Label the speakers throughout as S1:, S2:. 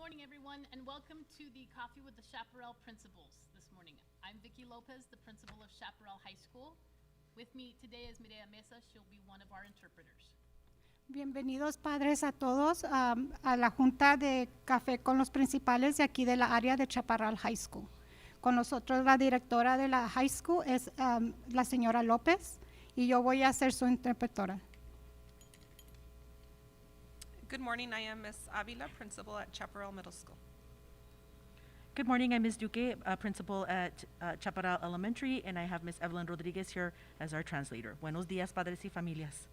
S1: morning, everyone, and welcome to the Coffee with the Chaparral Principals this morning. I'm Vicki Lopez, the principal of Chaparral High School. With me today is Mireya Mesa. She'll be one of our interpreters.
S2: Bienvenidos padres a todos a la junta de café con los principales de aquí de la área de Chaparral High School. Con nosotros la directora de la high school es la señora López y yo voy a ser su interpretora.
S3: Good morning, I am Ms. Avila, principal at Chaparral Middle School.
S4: Good morning, I'm Ms. Duque, principal at Chaparral Elementary, and I have Ms. Evelyn Rodriguez here as our translator. Buenos días, padres y familias.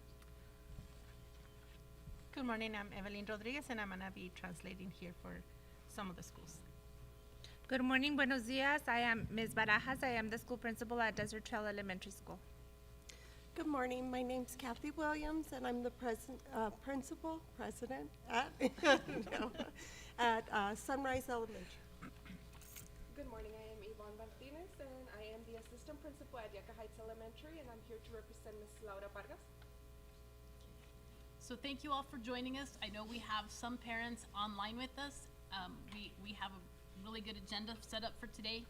S5: Good morning, I'm Evelyn Rodriguez, and I'm going to be translating here for some of the schools.
S6: Good morning, buenos dias. I am Ms. Barajas. I am the school principal at Desert Trail Elementary School.
S7: Good morning, my name's Kathy Williams, and I'm the president at Sunrise Elementary.
S8: Good morning, I am Yvonne Martinez, and I am the assistant principal at Yaca Heights Elementary, and I'm here to represent Ms. Laura Vargas.
S1: So thank you all for joining us. I know we have some parents online with us. We have a really good agenda set up for today.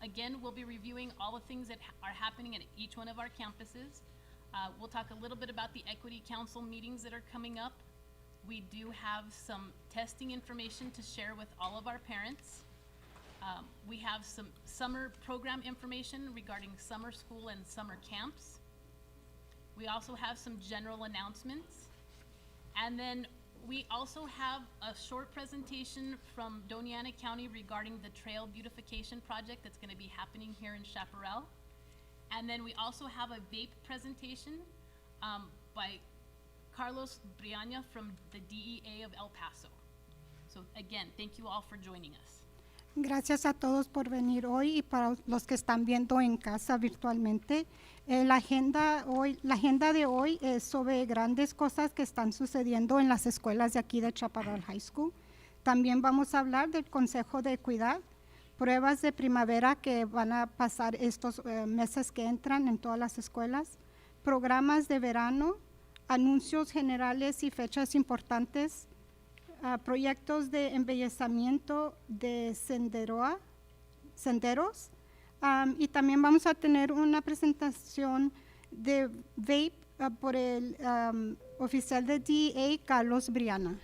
S1: Again, we'll be reviewing all the things that are happening at each one of our campuses. We'll talk a little bit about the Equity Council meetings that are coming up. We do have some testing information to share with all of our parents. We have some summer program information regarding summer school and summer camps. We also have some general announcements. And then we also have a short presentation from Doñana County regarding the trail beautification project that's going to be happening here in Chaparral. And then we also have a vape presentation by Carlos Briaña from the DEA of El Paso. So again, thank you all for joining us.
S2: Gracias a todos por venir hoy y para los que están viendo en casa virtualmente. La agenda de hoy es sobre grandes cosas que están sucediendo en las escuelas de aquí de Chaparral High School. También vamos a hablar del Consejo de Equidad, pruebas de primavera que van a pasar estos meses que entran en todas las escuelas, programas de verano, anuncios generales y fechas importantes, proyectos de embellecimiento de senderos, y también vamos a tener una presentación de vape por el oficial de DEA, Carlos Briaña.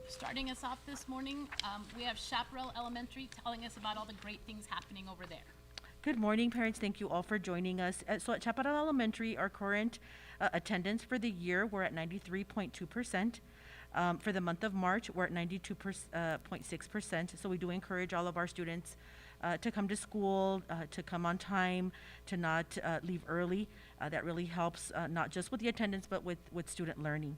S1: Starting us off this morning, we have Chaparral Elementary telling us about all the great things happening over there.
S4: Good morning, parents. Thank you all for joining us. So at Chaparral Elementary, our current attendance for the year, we're at 93.2%. For the month of March, we're at 92.6%. So we do encourage all of our students to come to school, to come on time, to not leave early. That really helps not just with the attendance, but with student learning.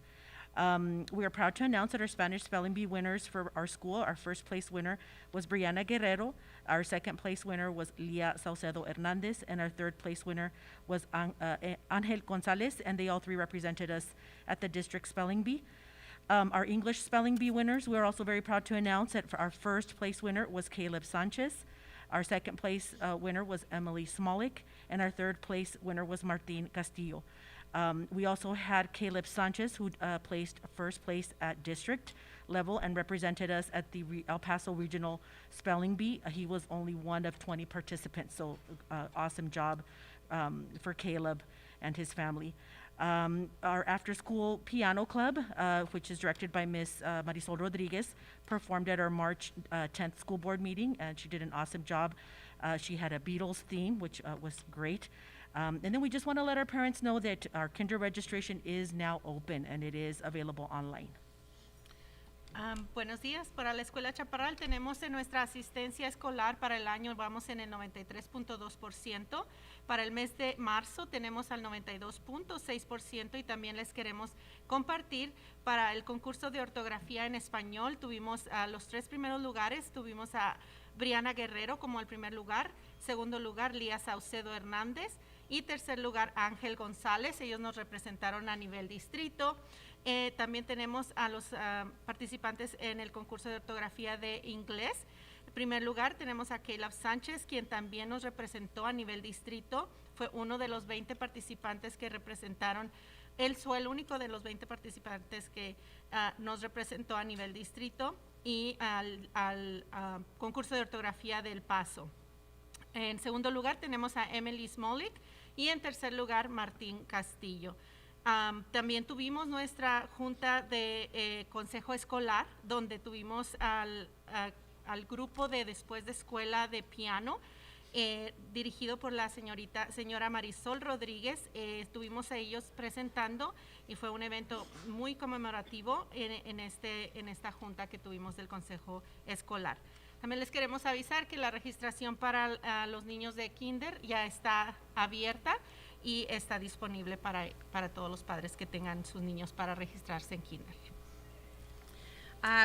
S4: We are proud to announce that our Spanish Spelling Bee winners for our school, our first place winner was Brianna Guerrero, our second place winner was Lia Saucedo Hernandez, and our third place winner was Angel Gonzalez, and they all three represented us at the district spelling bee. Our English spelling bee winners, we're also very proud to announce that for our first place winner was Caleb Sanchez, our second place winner was Emily Smolik, and our third place winner was Martin Castillo. We also had Caleb Sanchez, who placed first place at district level and represented us at the El Paso Regional Spelling Bee. He was only one of 20 participants, so awesome job for Caleb and his family. Our after-school piano club, which is directed by Ms. Marisol Rodriguez, performed at our March 10th school board meeting, and she did an awesome job. She had a Beatles theme, which was great. And then we just want to let our parents know that our kinder registration is now open and it is available online.
S5: Buenos días. Para la Escuela Chaparral tenemos en nuestra asistencia escolar para el año vamos en el 93.2%. Para el mes de marzo tenemos al 92.6% y también les queremos compartir para el concurso de ortografía en español. Tuvimos a los tres primeros lugares, tuvimos a Brianna Guerrero como el primer lugar, segundo lugar Lía Saucedo Hernández y tercer lugar Ángel González. Ellos nos representaron a nivel distrito. También tenemos a los participantes en el concurso de ortografía de inglés. En primer lugar tenemos a Caleb Sánchez, quien también nos representó a nivel distrito. fue uno de los 20 participantes que representaron. Él fue el único de los 20 participantes que nos representó a nivel distrito y al concurso de ortografía del Paso. En segundo lugar tenemos a Emily Smolik y en tercer lugar Martín Castillo. También tuvimos nuestra junta de consejo escolar, donde tuvimos al grupo de después de escuela de piano, dirigido por la señora Marisol Rodríguez. Estuvimos a ellos presentando y fue un evento muy conmemorativo en esta junta que tuvimos del consejo escolar. También les queremos avisar que la registración para los niños de kinder ya está abierta y está disponible para todos los padres que tengan sus niños para registrarse en kinder.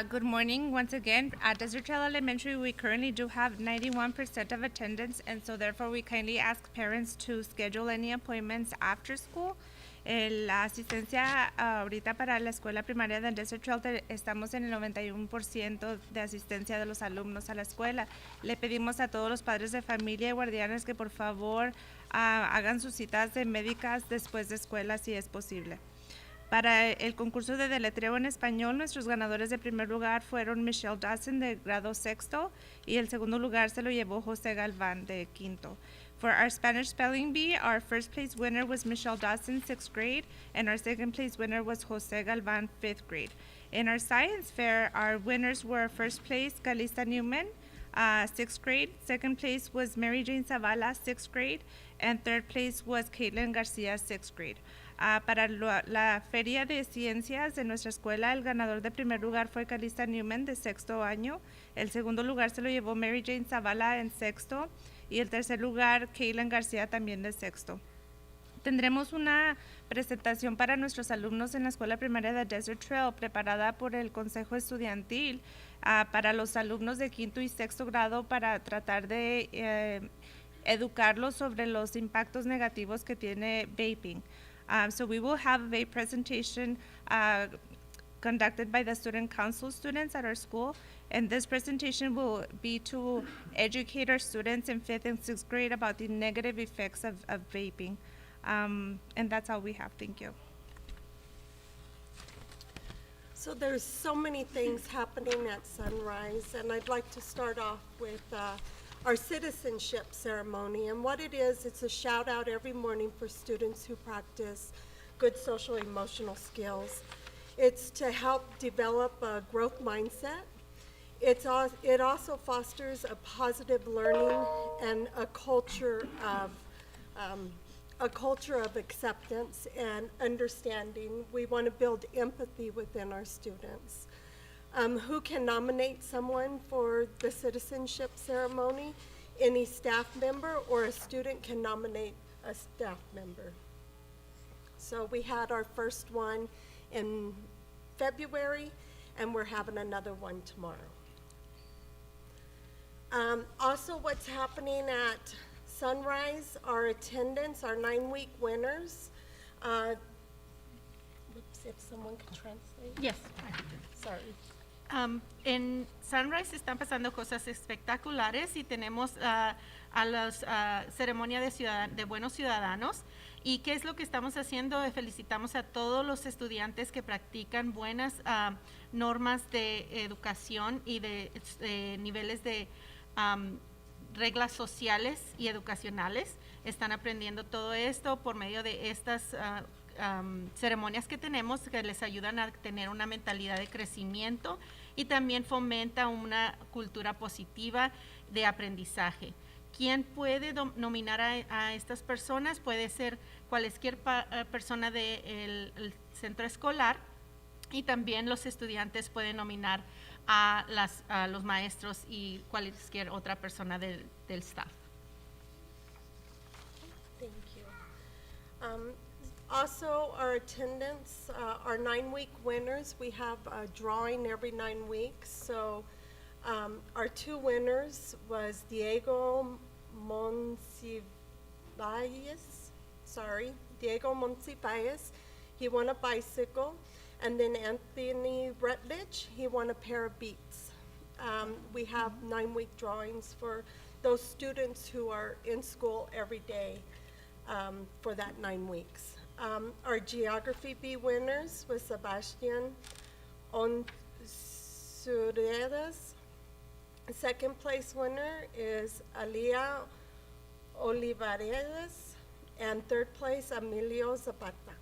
S6: Good morning once again. At Desert Trail Elementary, we currently do have 91% of attendance, and so therefore we kindly ask parents to schedule any appointments after school. La asistencia ahorita para la escuela primaria de Desert Trail estamos en el 91% de asistencia de los alumnos a la escuela. Le pedimos a todos los padres de familia y guardianes que por favor hagan sus citas de médicas después de escuela si es posible. Para el concurso de deletreo en español, nuestros ganadores de primer lugar fueron Michelle Dawson de grado sexto y el segundo lugar se lo llevó José Galván de quinto. For our Spanish spelling bee, our first place winner was Michelle Dawson, 6th grade, and our second place winner was José Galván, 5th grade. In our science fair, our winners were first place Calista Newman, 6th grade, second place was Mary Jane Zavala, 6th grade, and third place was Caitlin Garcia, 6th grade. Para la Feria de Ciencias de nuestra escuela, el ganador de primer lugar fue Calista Newman de sexto año. El segundo lugar se lo llevó Mary Jane Zavala en sexto y el tercer lugar Caitlin García también de sexto. Tendremos una presentación para nuestros alumnos en la escuela primaria de Desert Trail preparada por el Consejo Estudiantil para los alumnos de quinto y sexto grado para tratar de educarlos sobre los impactos negativos que tiene vaping. So we will have a vape presentation conducted by the student council students at our school, and this presentation will be to educate our students in 5th and 6th grade about the negative effects of vaping. And that's all we have. Thank you.
S7: So there's so many things happening at Sunrise, and I'd like to start off with our Citizenship Ceremony. And what it is, it's a shout out every morning for students who practice good social emotional skills. It's to help develop a growth mindset. It also fosters a positive learning and a culture of acceptance and understanding. We want to build empathy within our students. Who can nominate someone for the Citizenship Ceremony? Any staff member or a student can nominate a staff member. So we had our first one in February, and we're having another one tomorrow. Also, what's happening at Sunrise, our attendance, our 9-week winners. If someone could translate.
S5: Yes.
S7: Sorry.
S5: En Sunrise están pasando cosas espectaculares y tenemos a la ceremonia de buenos ciudadanos. ¿Y qué es lo que estamos haciendo? Felicitamos a todos los estudiantes que practican buenas normas de educación y de niveles de reglas sociales y educacionales. Están aprendiendo todo esto por medio de estas ceremonias que tenemos, que les ayudan a tener una mentalidad de crecimiento y también fomenta una cultura positiva de aprendizaje. ¿Quién puede nominar a estas personas? Puede ser cualquier persona del centro escolar, y también los estudiantes pueden nominar a los maestros y cualquier otra persona del staff.
S7: Thank you. Also, our attendance, our 9-week winners, we have a drawing every 9 weeks. So our 2 winners was Diego Monsivalles. He won a bicycle. And then Anthony Rutledge, he won a pair of Beats. We have 9-week drawings for those students who are in school every day. for that 9 weeks. Our Geography B winners was Sebastian Onsuredas. Second place winner is Alia Olivares, and third place, Emilio Zapata.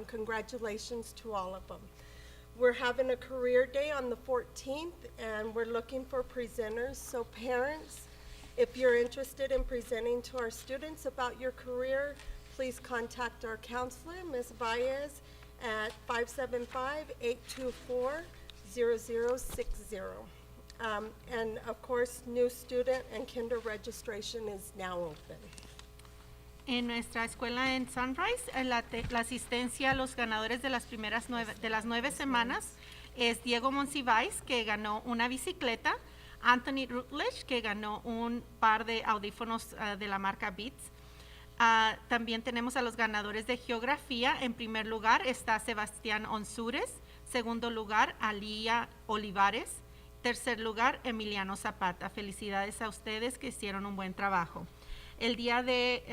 S7: Congratulations to all of them. We're having a career day on the 14th, and we're looking for presenters. So parents, if you're interested in presenting to our students about your career, please contact our counselor, Ms. Baez, at 575-824-0060. And of course, new student and kinder registration is now open.
S5: En nuestra escuela en Sunrise, la asistencia a los ganadores de las de las 9 semanas es Diego Monsiváis, que ganó una bicicleta, Anthony Rutledge, que ganó un par de audífonos de la marca Beats. También tenemos a los ganadores de geografía. En primer lugar está Sebastián Onsures, segundo lugar Alía Olivares, tercer lugar Emiliano Zapata. Felicidades a ustedes que hicieron un buen trabajo. El día de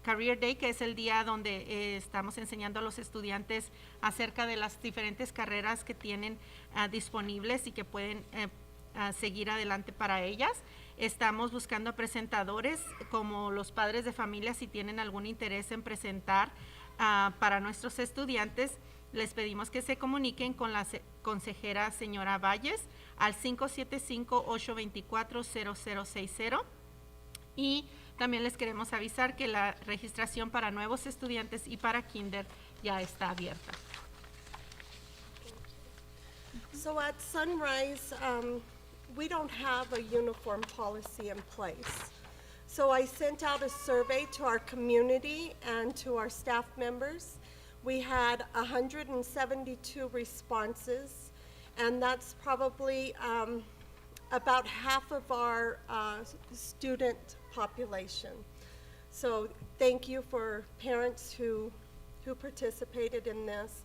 S5: Career Day, que es el día donde estamos enseñando a los estudiantes acerca de las diferentes carreras que tienen disponibles y que pueden seguir adelante para ellas. Estamos buscando presentadores como los padres de familia. Si tienen algún interés en presentar para nuestros estudiantes, les pedimos que se comuniquen con la consejera señora Valles al 575-824-0060. Y también les queremos avisar que la registración para nuevos estudiantes y para kinder ya está abierta.
S7: So at Sunrise, we don't have a uniform policy in place. So I sent out a survey to our community and to our staff members. We had 172 responses, and that's probably about half of our student population. So thank you for parents who participated in this.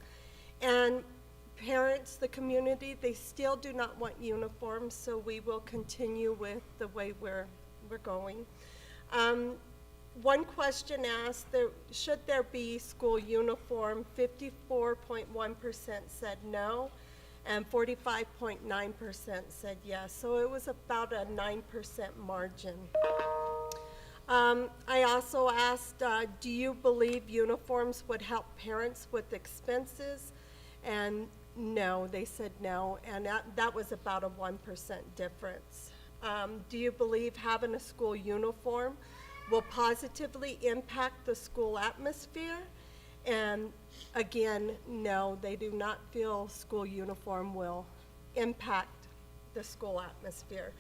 S7: And parents, the community, they still do not want uniforms, so we will continue with the way we're going. One question asked, should there be school uniform? 54.1% said no, and 45.9% said yes. So it was about a 9% margin. I also asked, do you believe uniforms would help parents with expenses? And no, they said no, and that was about a 1% difference. Do you believe having a school uniform will positively impact the school atmosphere? And again, no, they do not feel school uniform will impact the school atmosphere.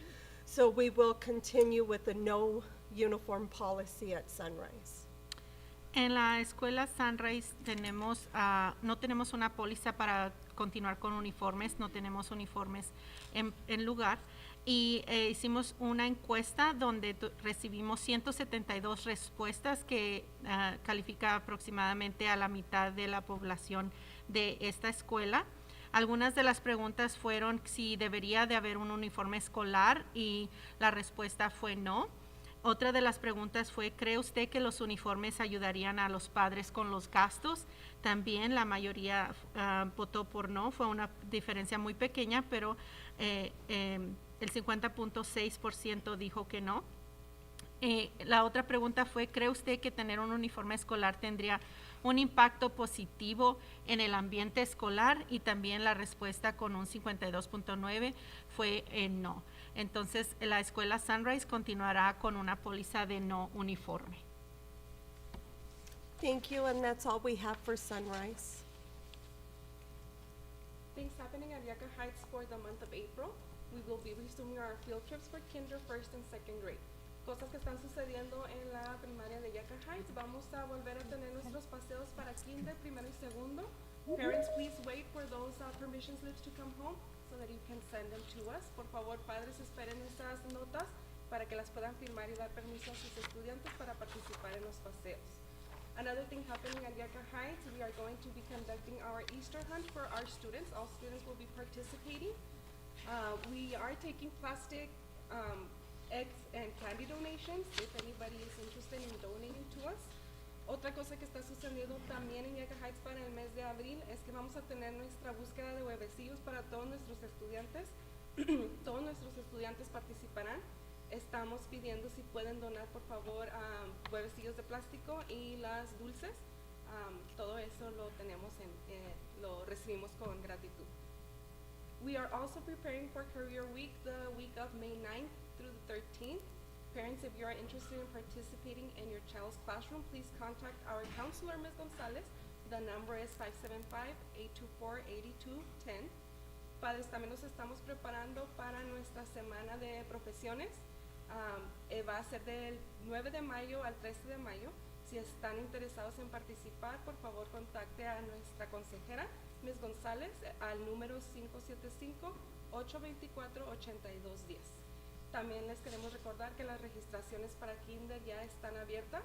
S7: So we will continue with the no uniform policy at Sunrise.
S5: En la escuela Sunrise tenemos, no tenemos una póliza para continuar con uniformes, no tenemos uniformes en lugar. Y hicimos una encuesta donde recibimos 172 respuestas que califica aproximadamente a la mitad de la población de esta escuela. Algunas de las preguntas fueron si debería de haber un uniforme escolar y la respuesta fue no. Otra de las preguntas fue, ¿cree usted que los uniformes ayudarían a los padres con los gastos? También la mayoría votó por no, fue una diferencia muy pequeña, pero el 50.6% dijo que no. La otra pregunta fue, ¿cree usted que tener un uniforme escolar tendría un impacto positivo en el ambiente escolar? Y también la respuesta con un 52.9 fue no. Entonces, la escuela Sunrise continuará con una póliza de no uniforme.
S7: Thank you, and that's all we have for Sunrise.
S8: Things happening at Yucca Heights for the month of April. We will be resuming our field trips for kinder, first, and second grade. Cosas que están sucediendo en la primaria de Yucca Heights. Vamos a volver a tener nuestros paseos para kinder, primero y segundo. Parents, please wait for those permission slips to come home so that you can send them to us. Por favor, padres, esperen esas notas para que las puedan firmar y dar permiso a sus estudiantes para participar en los paseos. Another thing happening at Yucca Heights, we are going to be conducting our Easter hunt for our students. All students will be participating. We are taking plastic eggs and candy donations, if anybody is interested in donating to us. Otra cosa que está sucediendo también en Yucca Heights para el mes de abril es que vamos a tener nuestra búsqueda de huevecillos para todos nuestros estudiantes. Todos nuestros estudiantes participarán. Estamos pidiendo si pueden donar por favor huevecillos de plástico y las dulces. Todo eso lo tenemos lo recibimos con gratitud. We are also preparing for Career Week, the week of May 9th through the 13th. Parents, if you are interested in participating in your child's classroom, please contact our counselor, Ms. Gonzalez. The number is 575-824-8210. Padres, también nos estamos preparando para nuestra semana de profesiones. Va a ser del 9 de mayo al 13 de mayo. Si están interesados en participar, por favor contacte a nuestra consejera, Ms. González, al número 575-824-8210. También les queremos recordar que las registraciones para kinder ya están abiertas,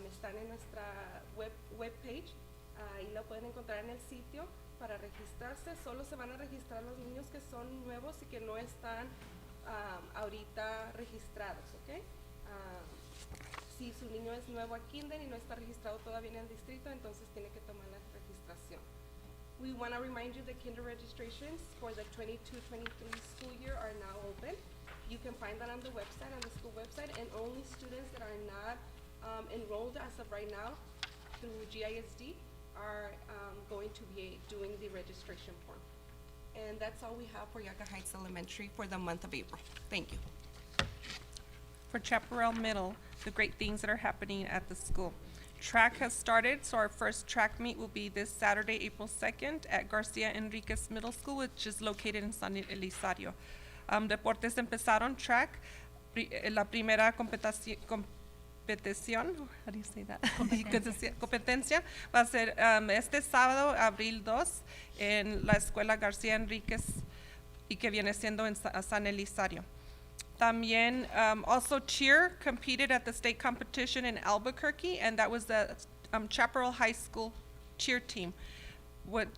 S8: están en nuestra webpage, ahí lo pueden encontrar en el sitio para registrarse. Solo se van a registrar los niños que son nuevos y que no están ahorita registrados, ¿ok? Si su niño es nuevo a kinder y no está registrado todavía en el distrito, entonces tiene que tomar la registración. We want to remind you that kinder registrations for the 22-23 school year are now open. You can find that on the website, on the school website, and only students that are not enrolled as of right now through GISD are going to be doing the registration form. And that's all we have for Yucca Heights Elementary for the month of April. Thank you.
S3: For Chaparral Middle, the great things that are happening at the school. Track has started, so our first track meet will be this Saturday, April 2nd at Garcia Enriquez Middle School, which is located in San Elizario. Deportes empezaron. Track, la primera competición, how do you say that? Competencia va a ser este sábado, abril 2, en la escuela García Enríquez y que viene siendo en San Elizario. También, also cheer competed at the state competition in Albuquerque, and that was the Chaparral High School cheer team.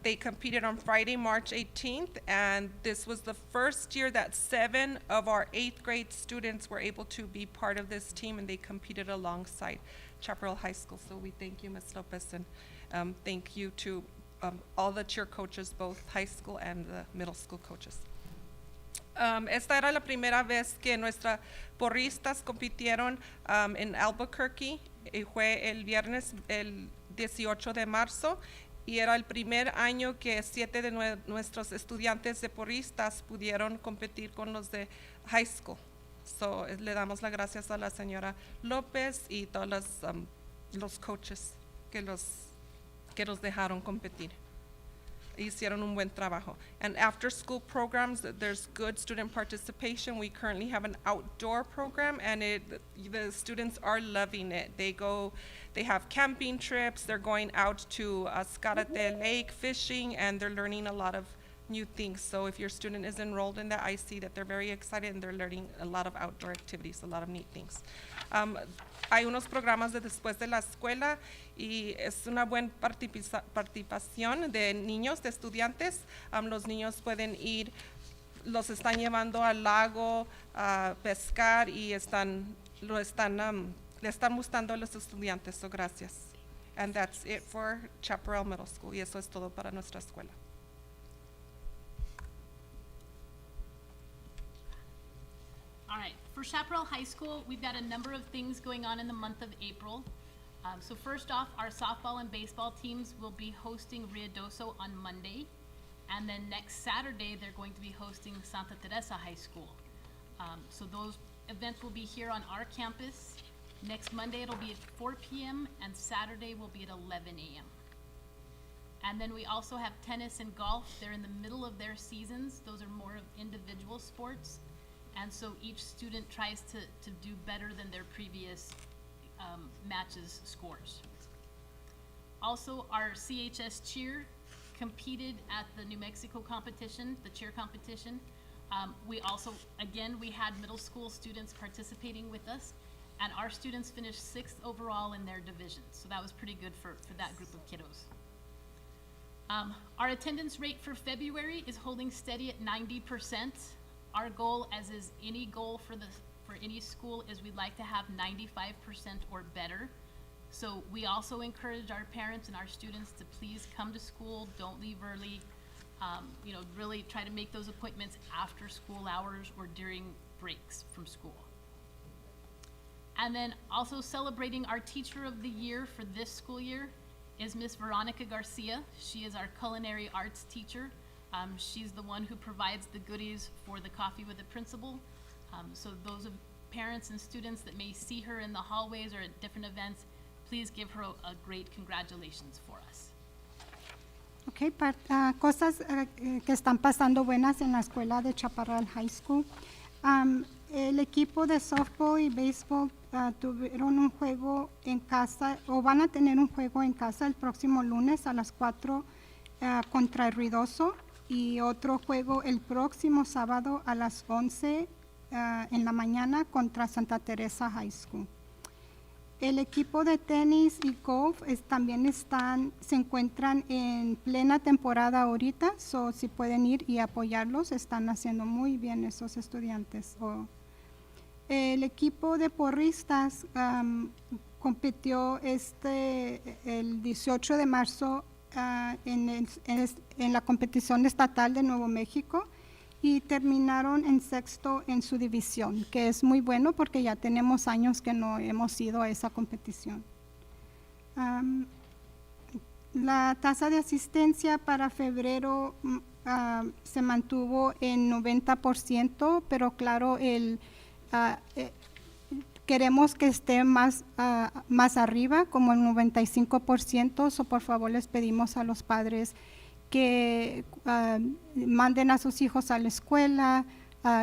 S3: They competed on Friday, March 18th, and this was the first year that 7 of our 8th grade students were able to be part of this team, and they competed alongside Chaparral High School. So we thank you, Ms. Lopez, and thank you to all the cheer coaches, both high school and the middle school coaches. Esta era la primera vez que nuestras porristas compitieron en Albuquerque, y fue el viernes, el 18 de marzo. Y era el primer año que 7 de nuestros estudiantes de porristas pudieron competir con los de high school. So, le damos las gracias a la señora López y todos los coaches que los dejaron competir. Hicieron un buen trabajo. And after school programs, there's good student participation. We currently have an outdoor program, and the students are loving it. They have camping trips, they're going out to Ascarate Lake fishing, and they're learning a lot of new things. So if your student is enrolled in that, I see that they're very excited and they're learning a lot of outdoor activities, a lot of neat things. Hay unos programas de después de la escuela y es una buena participación de niños, de estudiantes. Los niños pueden ir, los están llevando al lago a pescar y le están gustando a los estudiantes. So gracias. And that's it for Chaparral Middle School. Y eso es todo para nuestra escuela.
S1: All right, for Chaparral High School, we've got a number of things going on in the month of April. So first off, our softball and baseball teams will be hosting Ruidoso on Monday. And then next Saturday, they're going to be hosting Santa Teresa High School. So those events will be here on our campus. Next Monday, it'll be at 4 p.m. and Saturday will be at 11 a.m. And then we also have tennis and golf. They're in the middle of their seasons. Those are more of individual sports. And so each student tries to do better than their previous matches scores. Also, our CHS cheer competed at the New Mexico competition, the cheer competition. We also, again, we had middle school students participating with us, and our students finished 6th overall in their division. So that was pretty good for that group of kiddos. Our attendance rate for February is holding steady at 90%. Our goal, as is any goal for the for any school is we'd like to have 95% or better. So we also encourage our parents and our students to please come to school, don't leave early. Really try to make those appointments after school hours or during breaks from school. And then also celebrating our Teacher of the Year for this school year is Miss Veronica Garcia. She is our culinary arts teacher. She's the one who provides the goodies for the Coffee with the Principal. So those of parents and students that may see her in the hallways or at different events, please give her a great congratulations for us.
S2: Ok, cosas que están pasando buenas en la escuela de Chaparral High School. El equipo de softball y béisbol tuvieron un juego en casa, o van a tener un juego en casa el próximo lunes a las 4 contra el Ruidoso, y otro juego el próximo sábado a las 11 en la mañana contra Santa Teresa High School. El equipo de tenis y golf también se encuentran en plena temporada ahorita, so si pueden ir y apoyarlos, están haciendo muy bien esos estudiantes. El equipo de porristas compitió el 18 de marzo en la competición estatal de Nuevo México y terminaron en sexto en su división, que es muy bueno porque ya tenemos años que no hemos ido a esa competición. La tasa de asistencia para febrero se mantuvo en 90%, pero claro, queremos que esté más arriba, como el 95%, so por favor les pedimos a los padres que manden a sus hijos a la escuela,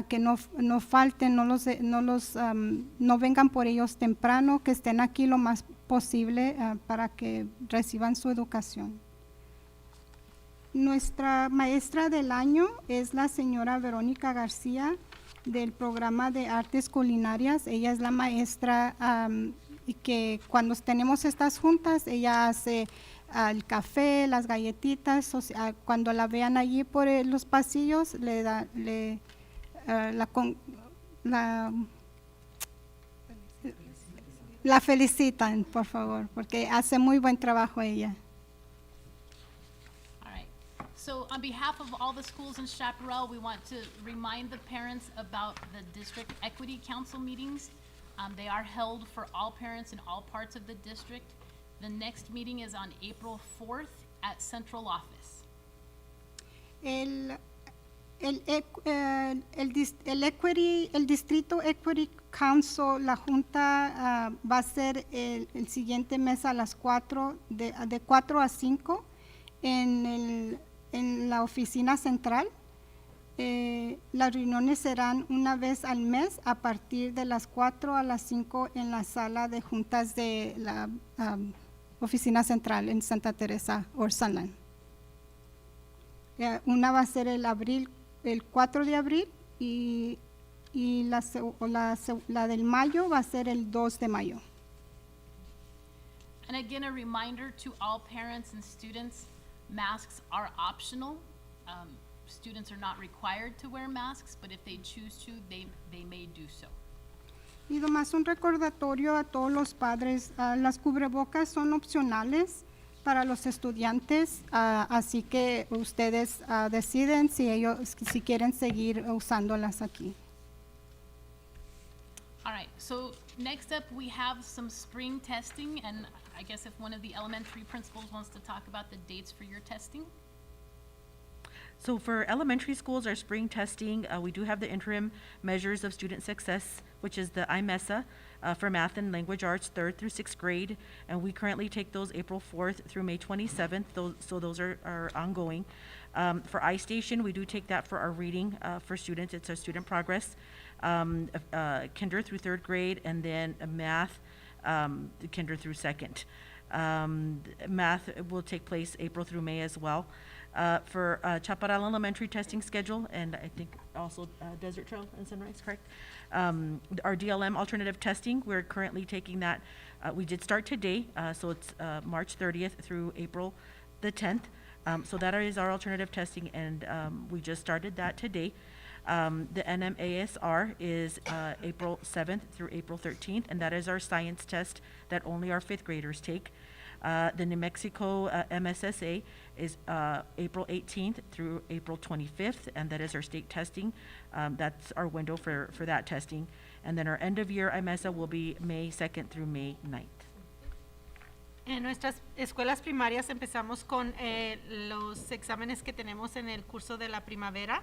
S2: que no falten, no vengan por ellos temprano, que estén aquí lo más posible para que reciban su educación. Nuestra maestra del año es la señora Verónica García del programa de artes culinarias. Ella es la maestra y que cuando tenemos estas juntas, ella hace el café, las galletitas. Cuando la vean allí por los pasillos, la felicitan, por favor, porque hace muy buen trabajo ella.
S1: All right. So on behalf of all the schools in Chaparral, we want to remind the parents about the District Equity Council meetings. They are held for all parents in all parts of the district. The next meeting is on April 4th at Central Office.
S2: El Distrito Equity Council, la junta va a ser el siguiente mes a las 4, de 4 a 5 en la oficina central. Las reuniones serán una vez al mes a partir de las 4 a las 5 en la sala de juntas de la oficina central en Santa Teresa o Sunland. Una va a ser el 4 de abril y la del mayo va a ser el 2 de mayo.
S1: And again, a reminder to all parents and students, masks are optional. Students are not required to wear masks, but if they choose to, they may do so.
S2: Y además un recordatorio a todos los padres, las cubrebocas son opcionales para los estudiantes, así que ustedes deciden si quieren seguir usándolas aquí.
S1: All right, so next up, we have some spring testing, and I guess if one of the elementary principals wants to talk about the dates for your testing.
S4: So for elementary schools, our spring testing, we do have the interim measures of student success, which is the IMESA for math and language arts, 3rd through 6th grade. And we currently take those April 4th through May 27th, so those are ongoing. For iStation, we do take that for our reading for students. It's our student progress, kinder through 3rd grade, and then math, kinder through 2nd. Math will take place April through May as well. For Chaparral Elementary testing schedule, and I think also Desert Trail and Sunrise, correct? Our DLM alternative testing, we're currently taking that. We did start today, so it's March 30th through April the 10th. So that is our alternative testing, and we just started that today. The NMASR is April 7th through April 13th, and that is our science test that only our fifth graders take. The New Mexico MSSA is April 18th through April 25th, and that is our state testing. That's our window for that testing. And then our end-of-year IMESA will be May 2nd through May 9th.
S5: En nuestras escuelas primarias empezamos con los exámenes que tenemos en el curso de la primavera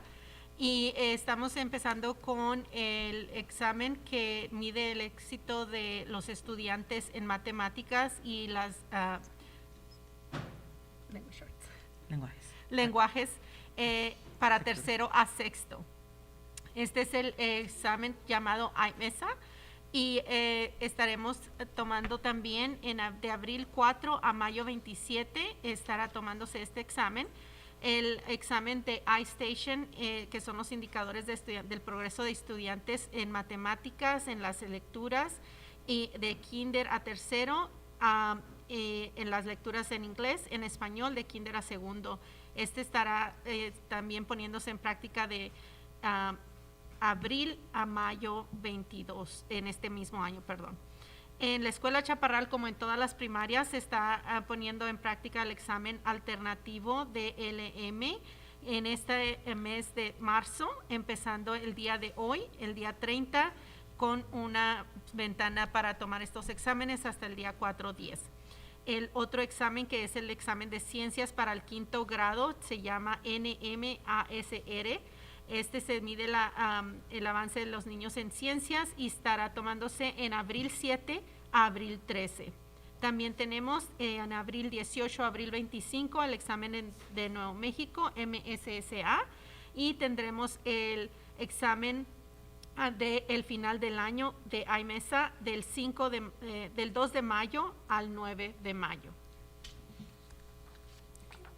S5: y estamos empezando con el examen que mide el éxito de los estudiantes en matemáticas y las lenguajes para tercero a sexto. Este es el examen llamado IMESA. Y estaremos tomando también de abril 4 a mayo 27 estará tomándose este examen. El examen de iStation, que son los indicadores del progreso de estudiantes en matemáticas, en las lecturas, y de kinder a tercero, en las lecturas en inglés, en español, de kinder a segundo. Este estará también poniéndose en práctica de abril a mayo 22, en este mismo año, perdón. En la escuela Chaparral, como en todas las primarias, se está poniendo en práctica el examen alternativo de LM en este mes de marzo, empezando el día de hoy, el día 30, con una ventana para tomar estos exámenes hasta el día 4/10. El otro examen, que es el examen de ciencias para el quinto grado, se llama NMASR. Este se mide el avance de los niños en ciencias y estará tomándose en abril 7 a abril 13. También tenemos en abril 18 a abril 25 el examen de Nuevo México, MSSA, y tendremos el examen del final del año de IMESA del 2 de mayo al 9 de mayo.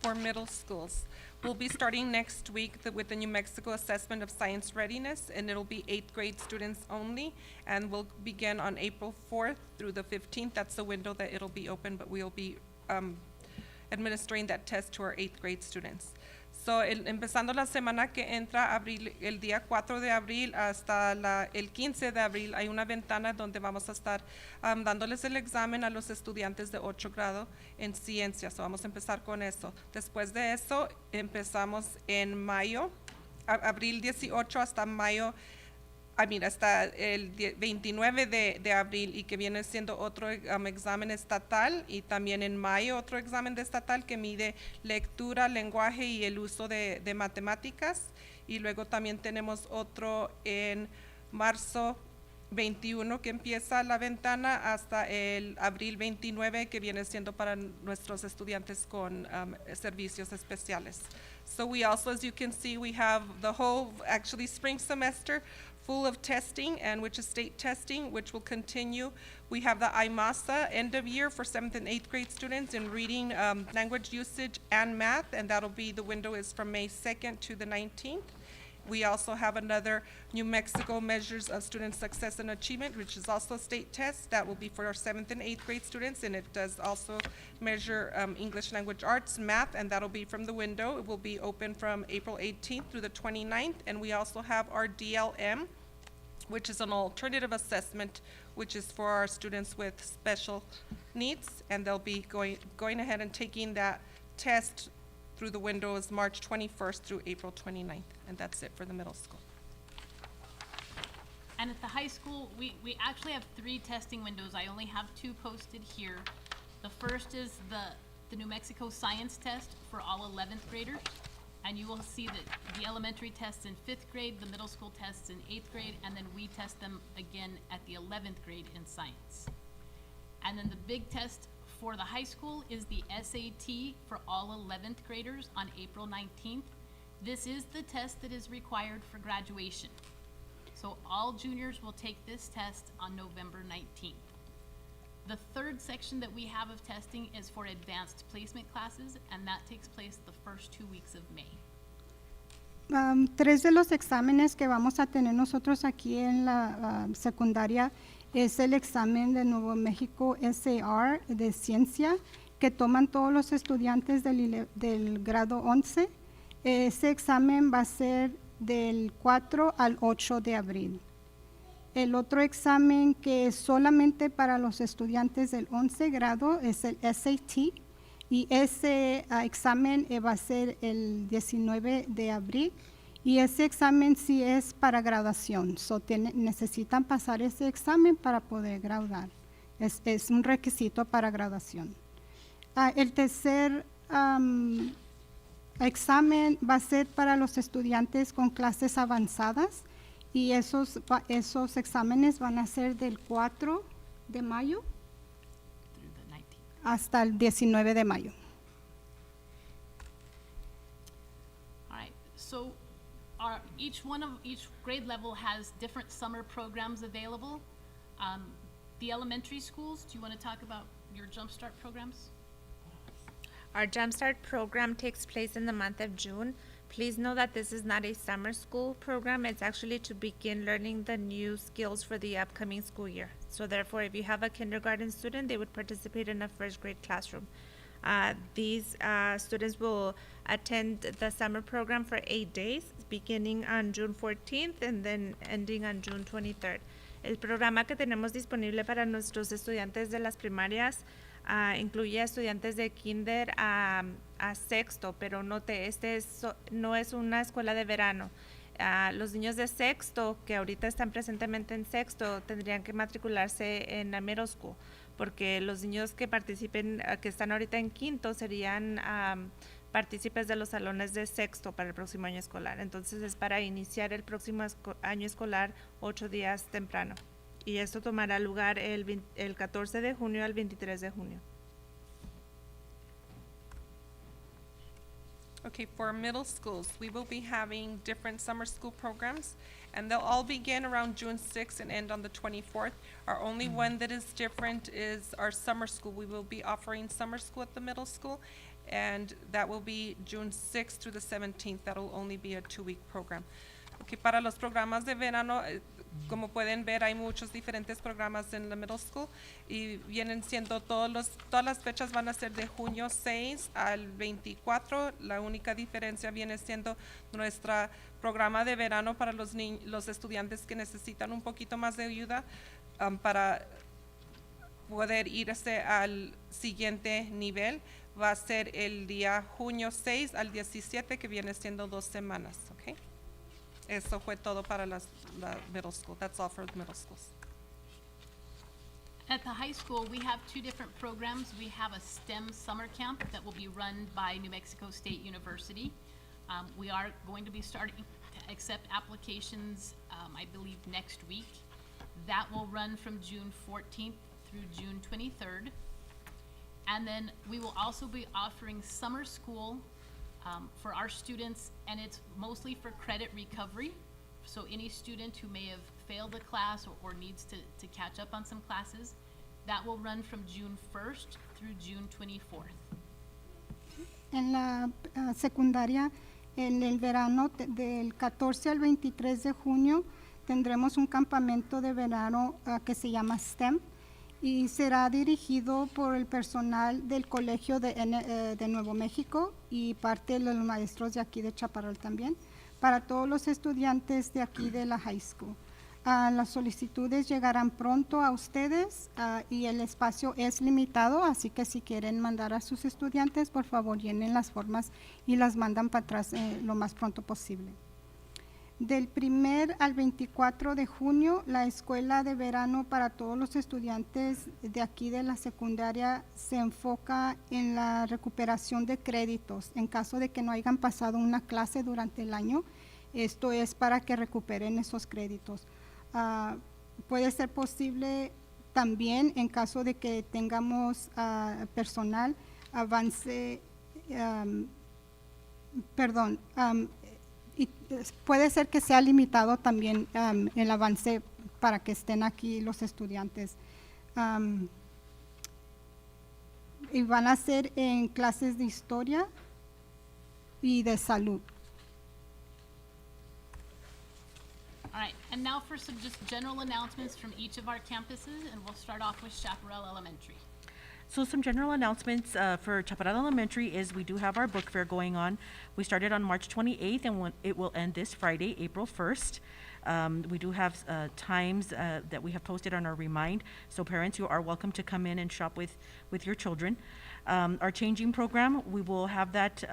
S3: For middle schools, we'll be starting next week with the New Mexico Assessment of Science Readiness, and it'll be 8th grade students only, and we'll begin on April 4th through the 15th. That's the window that it'll be open, but we'll be administering that test to our 8th grade students. So, empezando la semana que entra, el día 4 de abril hasta el 15 de abril, hay una ventana donde vamos a estar dándoles el examen a los estudiantes de 8 grado en ciencias. So, vamos a empezar con eso. Después de eso, empezamos en mayo, abril 18 hasta mayo, hasta el 29 de abril, y que viene siendo otro examen estatal, y también en mayo otro examen de estatal que mide lectura, lenguaje y el uso de matemáticas, y luego también tenemos otro en marzo 21 que empieza la ventana hasta el abril 29 que viene siendo para nuestros estudiantes con servicios especiales. So we also, as you can see, we have the whole actually spring semester full of testing, and which is state testing, which will continue. We have the IMASA end of year for 7th and 8th grade students in reading, language usage, and math, and that'll be, the window is from May 2nd to the 19th. We also have another New Mexico Measures of Student Success and Achievement, which is also a state test. That will be for our 7th and 8th grade students, and it does also measure English language arts, math, and that'll be from the window. It will be open from April 18th through the 29th, and we also have our DLM, which is an alternative assessment, which is for our students with special needs, and they'll be going ahead and taking that test through the windows March 21st through April 29th, and that's it for the middle school.
S1: And at the high school, we actually have 3 testing windows. I only have 2 posted here. The first is the New Mexico Science Test for all 11th graders. And you will see that the elementary tests in 5th grade, the middle school tests in 8th grade, and then we test them again at the 11th grade in science. And then the big test for the high school is the SAT for all 11th graders on April 19th. This is the test that is required for graduation. So all juniors will take this test on November 19th. The third section that we have of testing is for advanced placement classes, and that takes place the first 2 weeks of May.
S2: 3 de los exámenes que vamos a tener nosotros aquí en la secundaria es el examen de Nuevo México SAR de ciencia que toman todos los estudiantes del grado 11. Ese examen va a ser del 4 al 8 de abril. El otro examen que es solamente para los estudiantes del 11 grado es el SAT, y ese examen va a ser el 19 de abril, y ese examen sí es para graduación. Necesitan pasar ese examen para poder graduar. Es un requisito para graduación. El tercer examen va a ser para los estudiantes con clases avanzadas, y esos exámenes van a ser del 4 de mayo
S1: Through the 19th.
S2: hasta el 19 de mayo.
S1: All right, so each grade level has different summer programs available. The elementary schools, do you want to talk about your Jumpstart programs?
S6: Our Jumpstart program takes place in the month of June. Please know that this is not a summer school program. It's actually to begin learning the new skills for the upcoming school year. So therefore, if you have a kindergarten student, they would participate in a first grade classroom. These students will attend the summer program for 8 days, beginning on June 14th and then ending on June 23rd. El programa que tenemos disponible para nuestros estudiantes de las primarias incluye a estudiantes de kinder a sexto, pero note, no es una escuela de verano. Los niños de sexto, que ahorita están presentemente en sexto, tendrían que matricularse en la middle school, porque los niños que participen, que están ahorita en quinto, serían partícipes de los salones de sexto para el próximo año escolar. Entonces es para iniciar el próximo año escolar 8 días temprano. Y esto tomará lugar el 14 de junio al 23 de junio.
S3: Okay, for middle schools, we will be having different summer school programs, and they'll all begin around June 6th and end on the 24th. Our only one that is different is our summer school. We will be offering summer school at the middle school, and that will be June 6th through the 17th. That'll only be a 2-week program. Okay, para los programas de verano, como pueden ver, hay muchos diferentes programas en la middle school y vienen siendo todas las fechas van a ser de junio 6 al 24. La única diferencia viene siendo nuestro programa de verano para los estudiantes que necesitan un poquito más de ayuda para poder irse al siguiente nivel. Va a ser el día junio 6 al 17, que viene siendo 2 semanas, ¿ok? Eso fue todo para la middle school. That's all for the middle schools.
S1: At the high school, we have 2 different programs. We have a STEM summer camp that will be run by New Mexico State University. We are going to be starting to accept applications, I believe, next week. That will run from June 14th through June 23rd. And then we will also be offering summer school for our students, and it's mostly for credit recovery. So any student who may have failed a class or needs to catch up on some classes, that will run from June 1st through June 24th.
S2: En la secundaria, en el verano del 14 al 23 de junio, tendremos un campamento de verano que se llama STEM, y será dirigido por el personal del Colegio de Nuevo México y parte de los maestros de aquí de Chaparral también, para todos los estudiantes de aquí de la high school. Las solicitudes llegarán pronto a ustedes y el espacio es limitado, así que si quieren mandar a sus estudiantes, por favor llenen las formas y las mandan para atrás lo más pronto posible. Del 1 al 24 de junio, la escuela de verano para todos los estudiantes de aquí de la secundaria se enfoca en la recuperación de créditos. En caso de que no hayan pasado una clase durante el año, esto es para que recuperen esos créditos. Puede ser posible también en caso de que tengamos personal avance, y puede ser que sea limitado también el avance para que estén aquí los estudiantes. Y van a ser en clases de historia y de salud.
S1: All right, and now for some just general announcements from each of our campuses, and we'll start off with Chaparral Elementary.
S4: So some general announcements for Chaparral Elementary is we do have our book fair going on. We started on March 28th and it will end this Friday, April 1st. We do have times that we have posted on our Remind, so parents, you are welcome to come in and shop with your children. Our changing program, we will have that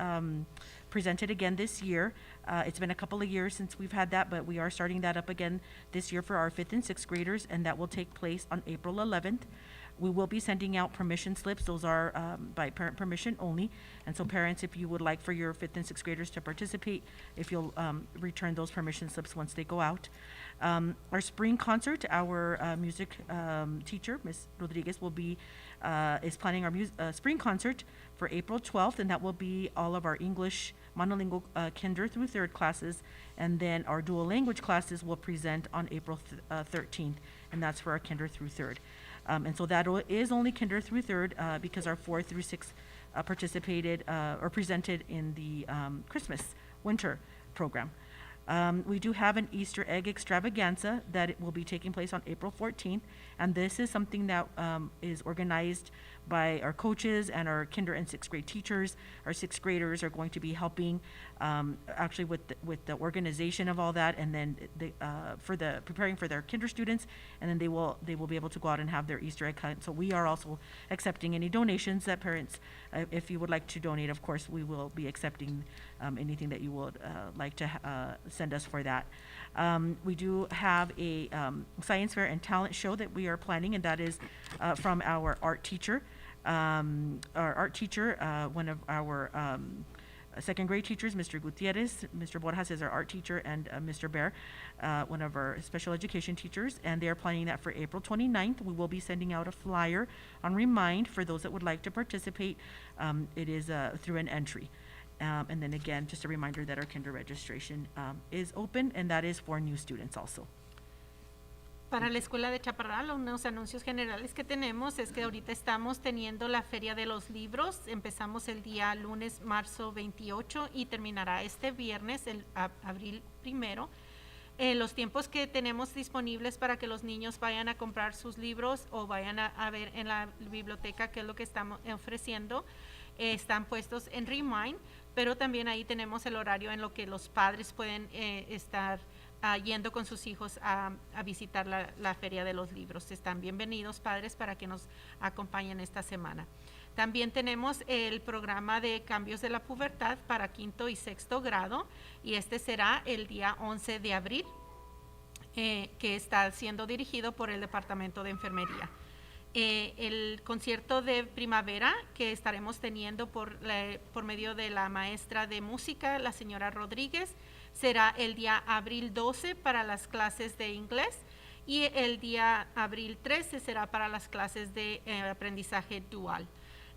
S4: presented again this year. It's been a couple of years since we've had that, but we are starting that up again this year for our 5th and 6th graders, and that will take place on April 11th. We will be sending out permission slips. Those are by parent permission only. And so parents, if you would like for your 5th and 6th graders to participate, if you'll return those permission slips once they go out. Our spring concert, our music teacher, Ms. Rodriguez, is planning our spring concert for April 12th, and that will be all of our English monolingual kinder through 3rd classes, and then our dual language classes will present on April 13th, and that's for our kinder through 3rd. And so that is only kinder through 3rd because our 4th through 6th participated or presented in the Christmas winter program. We do have an Easter Egg Extravaganza that it will be taking place on April 14th, and this is something that is organized by our coaches and our kinder and 6th grade teachers. Our 6th graders are going to be helping actually with the organization of all that, and then preparing for their kinder students, and then they will be able to go out and have their Easter egg hunt. So we are also accepting any donations that parents, if you would like to donate, of course, we will be accepting anything that you would like to send us for that. We do have a science fair and talent show that we are planning, and that is from our art teacher. One of our 2nd grade teachers, Mr. Gutierrez. Mr. Borjas is our art teacher, and Mr. Bear, one of our special education teachers, and they are planning that for April 29th. We will be sending out a flyer on Remind for those that would like to participate. It is through an entry. And then again, just a reminder that our kinder registration is open, and that is for new students also.
S5: Para la Escuela de Chaparral, unos anuncios generales que tenemos es que ahorita estamos teniendo la Feria de los Libros. Empezamos el día lunes, marzo 28, y terminará este viernes, el abril 1. Los tiempos que tenemos disponibles para que los niños vayan a comprar sus libros o vayan a ver en la biblioteca qué es lo que estamos ofreciendo, están puestos en Remind, pero también ahí tenemos el horario en lo que los padres pueden estar yendo con sus hijos a visitar la Feria de los Libros. Están bienvenidos, padres, para que nos acompañen esta semana. También tenemos el programa de cambios de la pubertad para 5º y 6º grado, y este será el día 11 de abril, que está siendo dirigido por el Departamento de Enfermería. El concierto de primavera que estaremos teniendo por medio de la maestra de música, la señora Rodríguez, será el día abril 12 para las clases de inglés, y el día abril 13 será para las clases de aprendizaje dual.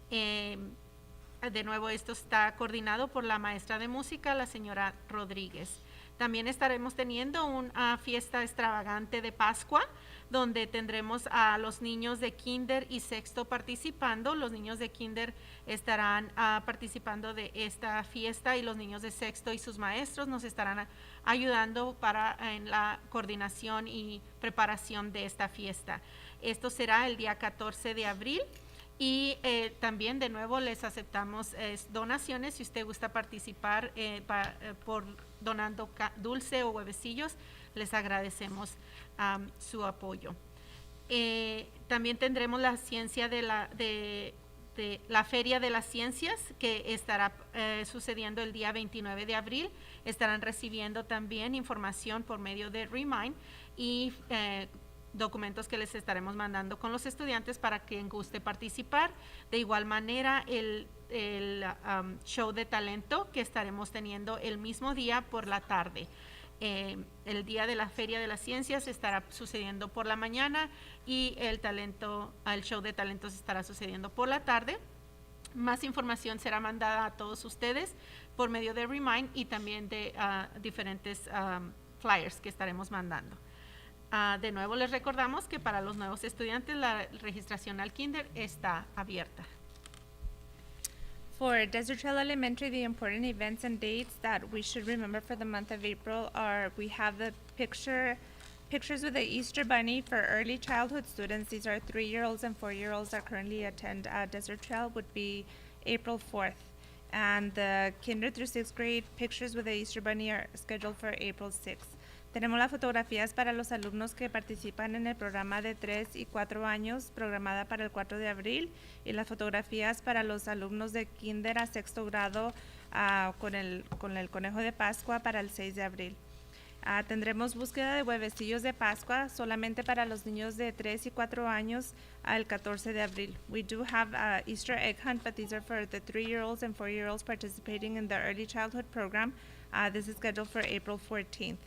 S5: De nuevo, esto está coordinado por la maestra de música, la señora Rodríguez. También estaremos teniendo una fiesta extravagante de Pascua, donde tendremos a los niños de kinder y sexto participando. Los niños de kinder estarán participando de esta fiesta, y los niños de sexto y sus maestros nos estarán ayudando en la coordinación y preparación de esta fiesta. Esto será el día 14 de abril. Y también de nuevo les aceptamos donaciones. Si usted gusta participar por donando dulce o huevecillos, les agradecemos su apoyo. También tendremos la ciencia de la Feria de las Ciencias, que estará sucediendo el día 29 de abril. Estarán recibiendo también información por medio de Remind y documentos que les estaremos mandando con los estudiantes para quien guste participar. De igual manera, el show de talento que estaremos teniendo el mismo día por la tarde. El día de la Feria de las Ciencias estará sucediendo por la mañana, y el show de talentos estará sucediendo por la tarde. Más información será mandada a todos ustedes por medio de Remind y también de diferentes flyers que estaremos mandando. De nuevo les recordamos que para los nuevos estudiantes la registración al kinder está abierta.
S6: For Desert Trail Elementary, the important events and dates that we should remember for the month of April are, we have the picture Pictures with the Easter Bunny for early childhood students. These are 3-year-olds and 4-year-olds that currently attend Desert Trail would be April 4th. And the kinder through 6th grade pictures with the Easter Bunny are scheduled for April 6th. Tenemos las fotografías para los alumnos que participan en el programa de 3 y 4 años, programada para el 4 de abril, y las fotografías para los alumnos de kinder a 6º grado con el conejo de Pascua para el 6 de abril. Tendremos búsqueda de huevecillos de Pascua solamente para los niños de 3 y 4 años al 14 de abril. We do have Easter egg hunt, but these are for the 3-year-olds and 4-year-olds participating in the early childhood program. This is scheduled for April 14th.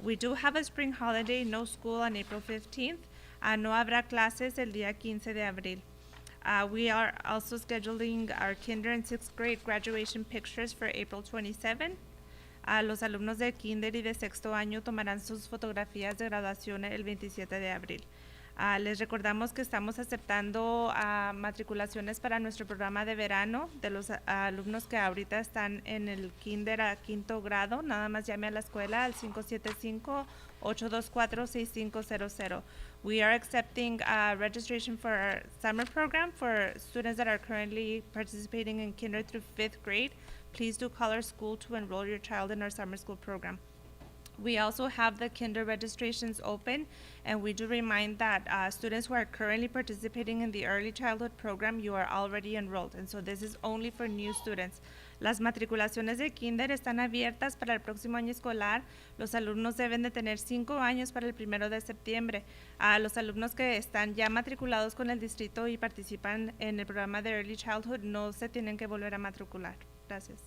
S6: We do have a spring holiday, no school on April 15th. No habrá clases el día 15 de abril. We are also scheduling our kinder and 6th grade graduation pictures for April 27. Los alumnos de kinder y de 6º año tomarán sus fotografías de graduación el 27 de abril. Les recordamos que estamos aceptando matriculaciones para nuestro programa de verano de los alumnos que ahorita están en el kinder a 5º grado. Nada más llame a la escuela al 575-824-6500. We are accepting registration for our summer program for students that are currently participating in kinder through 5th grade. Please do call our school to enroll your child in our summer school program. We also have the kinder registrations open, and we do remind that students who are currently participating in the early childhood program, you are already enrolled, and so this is only for new students. Las matriculaciones de kinder están abiertas para el próximo año escolar. Los alumnos deben de tener 5 años para el 1 de septiembre. Los alumnos que están ya matriculados con el distrito y participan en el programa de Early Childhood no se tienen que volver a matricular. Gracias.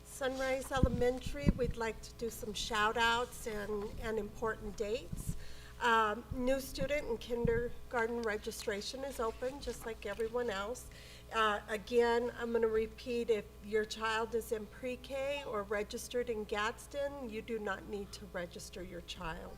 S7: Sunrise Elementary, we'd like to do some shout outs and important dates. New student and kindergarten registration is open, just like everyone else. Again, I'm going to repeat, if your child is in pre-K or registered in Gadsden, you do not need to register your child.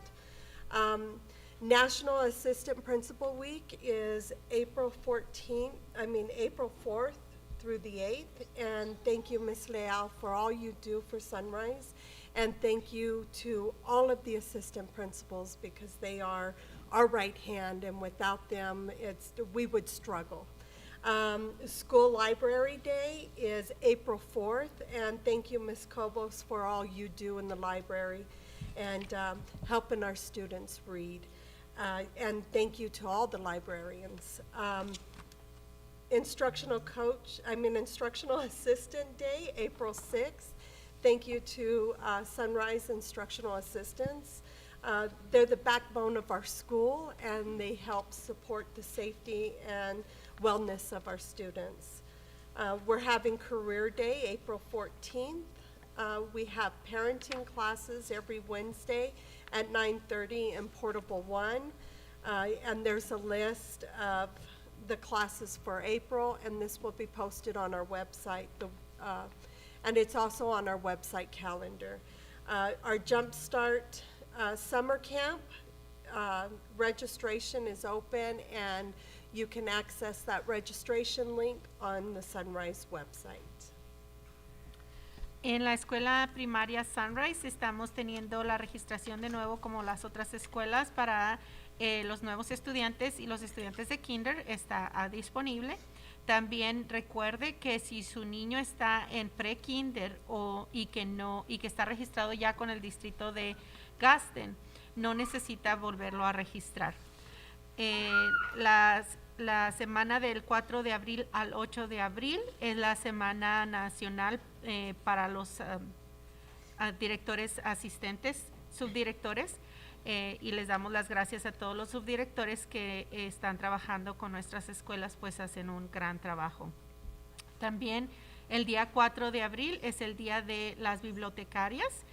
S7: National Assistant Principal Week is April 4th through the 8th, and thank you, Ms. Leal, for all you do for Sunrise, and thank you to all of the assistant principals, because they are our right hand, and without them, we would struggle. School Library Day is April 4th, and thank you, Ms. Cobos, for all you do in the library and helping our students read. And thank you to all the librarians. Instructional Assistant Day, April 6th. Thank you to Sunrise Instructional Assistants. They're the backbone of our school, and they help support the safety and wellness of our students. We're having Career Day, April 14th. We have parenting classes every Wednesday at 9:30 in Portable 1. And there's a list of the classes for April, and this will be posted on our website. And it's also on our website calendar. Our Jumpstart Summer Camp registration is open, and you can access that registration link on the Sunrise website.
S5: En la escuela primaria Sunrise estamos teniendo la registración de nuevo como las otras escuelas para los nuevos estudiantes y los estudiantes de kinder está disponible. También recuerde que si su niño está en pre-kinder y que está registrado ya con el distrito de Gadsden, no necesita volverlo a registrar. La semana del 4 de abril al 8 de abril es la semana nacional para los directores asistentes, subdirectores, y les damos las gracias a todos los subdirectores que están trabajando con nuestras escuelas, pues hacen un gran trabajo. También el día 4 de abril es el día de las bibliotecarias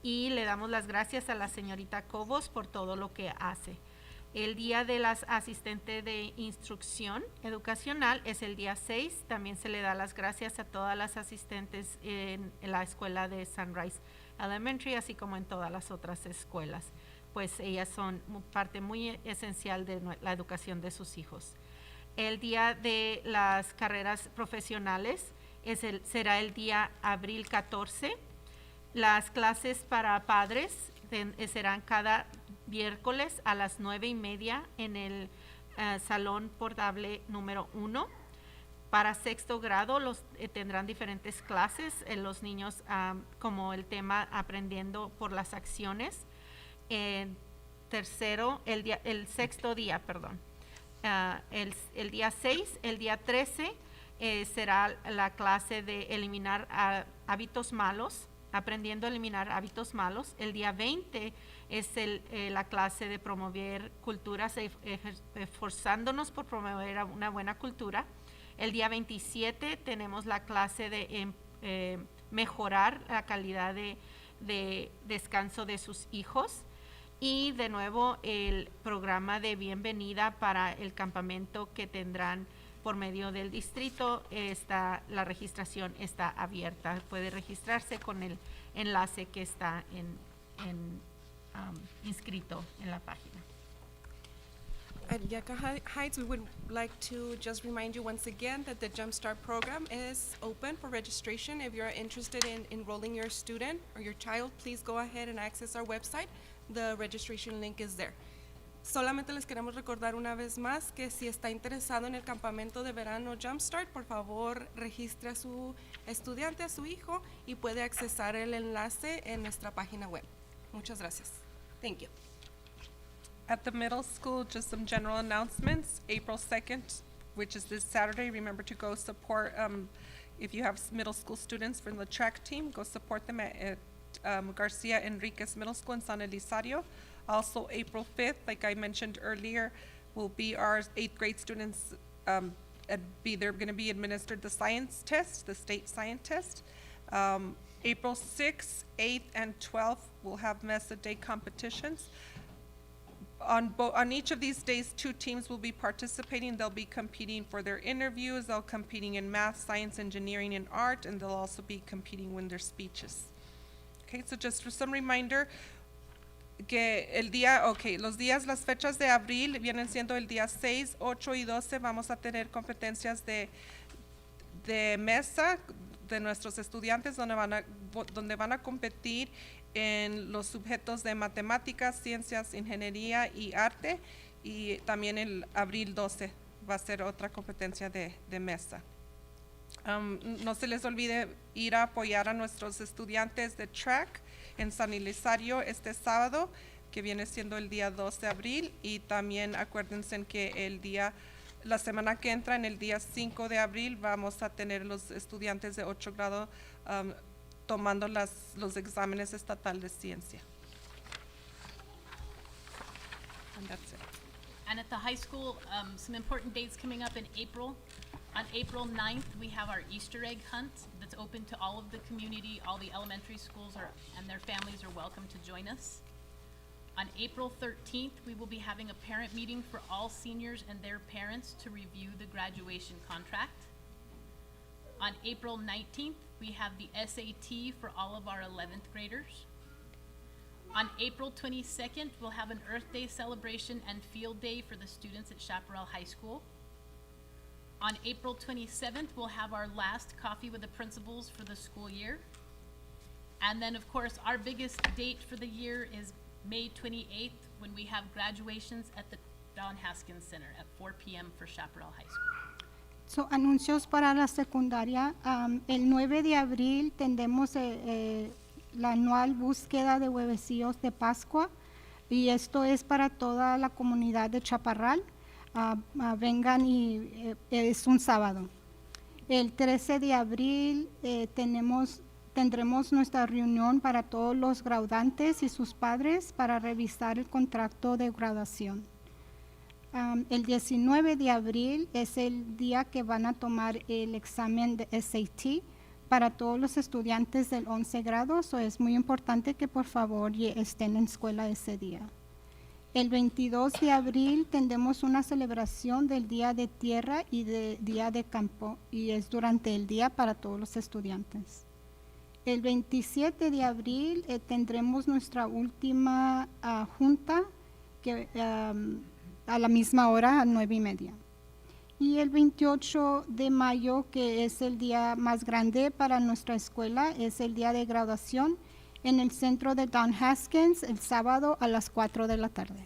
S5: y le damos las gracias a la señorita Cobos por todo lo que hace. El día de las asistentes de instrucción educacional es el día 6. También se le da las gracias a todas las asistentes en la escuela de Sunrise Elementary, así como en todas las otras escuelas, pues ellas son parte muy esencial de la educación de sus hijos. El día de las carreras profesionales será el día abril 14. Las clases para padres serán cada miércoles a las 9:30 en el salón portable número 1. Para sexto grado tendrán diferentes clases, los niños como el tema aprendiendo por las acciones. El sexto día, el día 6, el día 13 será la clase de eliminar hábitos malos, aprendiendo a eliminar hábitos malos. El día 20 es la clase de promover culturas, esforzándonos por promover una buena cultura. El día 27 tenemos la clase de mejorar la calidad de descanso de sus hijos. Y de nuevo el programa de bienvenida para el campamento que tendrán por medio del distrito. La registración está abierta. Puede registrarse con el enlace que está inscrito en la página.
S8: At Yucca Heights, we would like to just remind you once again that the Jumpstart program is open for registration. If you're interested in enrolling your student or your child, please go ahead and access our website. The registration link is there. Solamente les queremos recordar una vez más que si está interesado en el campamento de verano Jumpstart, por favor registre a su estudiante, a su hijo, y puede accesar el enlace en nuestra página web. Muchas gracias. Thank you.
S3: At the middle school, just some general announcements. April 2nd, which is this Saturday, remember to go support, if you have middle school students from the track team, go support them at Garcia Enriquez Middle School in San Elizario. Also, April 5th, like I mentioned earlier, will be our 8th grade students, they're going to be administered the science test, the state science test. April 6th, 8th, and 12th, we'll have Mesa Day competitions. On each of these days, 2 teams will be participating. They'll be competing for their interviews. They'll competing in math, science, engineering, and art, and they'll also be competing with their speeches. Okay, so just for some reminder, que los días, las fechas de abril vienen siendo el día 6, 8 y 12. Vamos a tener competencias de mesa de nuestros estudiantes donde van a competir en los sujetos de matemáticas, ciencias, ingeniería y arte, y también el abril 12 va a ser otra competencia de mesa. No se les olvide ir a apoyar a nuestros estudiantes de track en San Elizario este sábado, que viene siendo el día 2 de abril, y también acuérdense que la semana que entra, en el día 5 de abril, vamos a tener los estudiantes de 8 grado tomando los exámenes estatal de ciencia. And that's it.
S1: And at the high school, some important dates coming up in April. On April 9th, we have our Easter egg hunt that's open to all of the community. All the elementary schools and their families are welcome to join us. On April 13th, we will be having a parent meeting for all seniors and their parents to review the graduation contract. On April 19th, we have the SAT for all of our 11th graders. On April 22nd, we'll have an Earth Day celebration and field day for the students at Chaparral High School. On April 27th, we'll have our last coffee with the principals for the school year. And then, of course, our biggest date for the year is May 28th, when we have graduations at the Don Haskins Center at 4 p.m. for Chaparral High School.
S2: So, anuncios para la secundaria. El 9 de abril tendremos la anual búsqueda de huevecillos de Pascua, y esto es para toda la comunidad de Chaparral. Vengan y es un sábado. El 13 de abril tendremos nuestra reunión para todos los graduantes y sus padres para revisar el contrato de graduación. El 19 de abril es el día que van a tomar el examen de SAT para todos los estudiantes del 11 grado. So es muy importante que por favor estén en escuela ese día. El 22 de abril tendremos una celebración del Día de Tierra y del Día de Campo, y es durante el día para todos los estudiantes. El 27 de abril tendremos nuestra última junta a la misma hora, a 9:30. Y el 28 de mayo, que es el día más grande para nuestra escuela, es el día de graduación. en el centro de Don Haskins el sábado a las 4 de la tarde.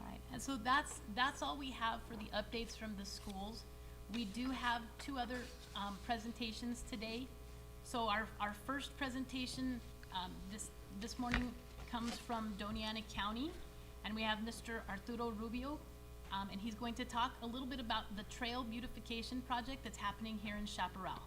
S1: All right, and so that's all we have for the updates from the schools. We do have two other presentations today. So our first presentation this morning comes from Doña Ana County, and we have Mr. Arturo Rubio, and he's going to talk a little bit about the trail beautification project that's happening here in Chaparral.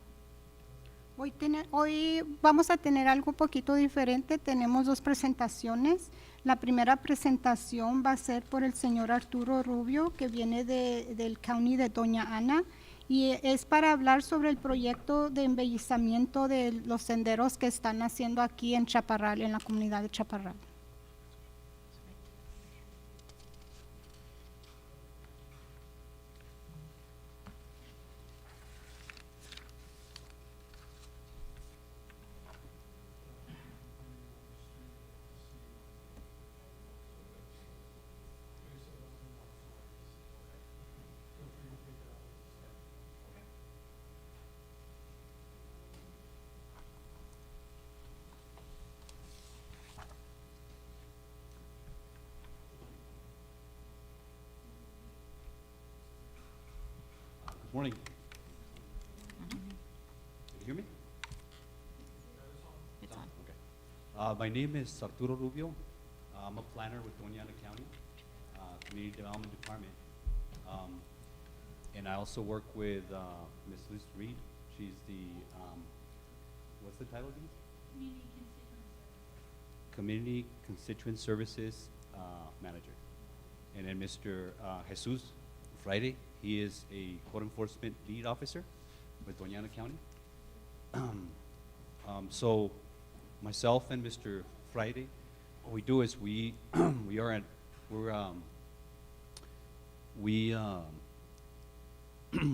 S2: Hoy vamos a tener algo un poquito diferente. Tenemos dos presentaciones. La primera presentación va a ser por el señor Arturo Rubio, que viene del county de Doña Ana, y es para hablar sobre el proyecto de embellecimiento de los senderos que están haciendo aquí en Chaparral, en la comunidad de Chaparral.
S9: Good morning. Can you hear me?
S1: It's on.
S9: Okay. My name is Arturo Rubio. I'm a planner with Doña Ana County Community Development Department. And I also work with Ms. Liz Reed. She's the, what's the title again? Community Constituent Services Manager. And then Mr. Jesus Friday. He is a code enforcement lead officer with Doña Ana County. So myself and Mr. Friday, what we do is we're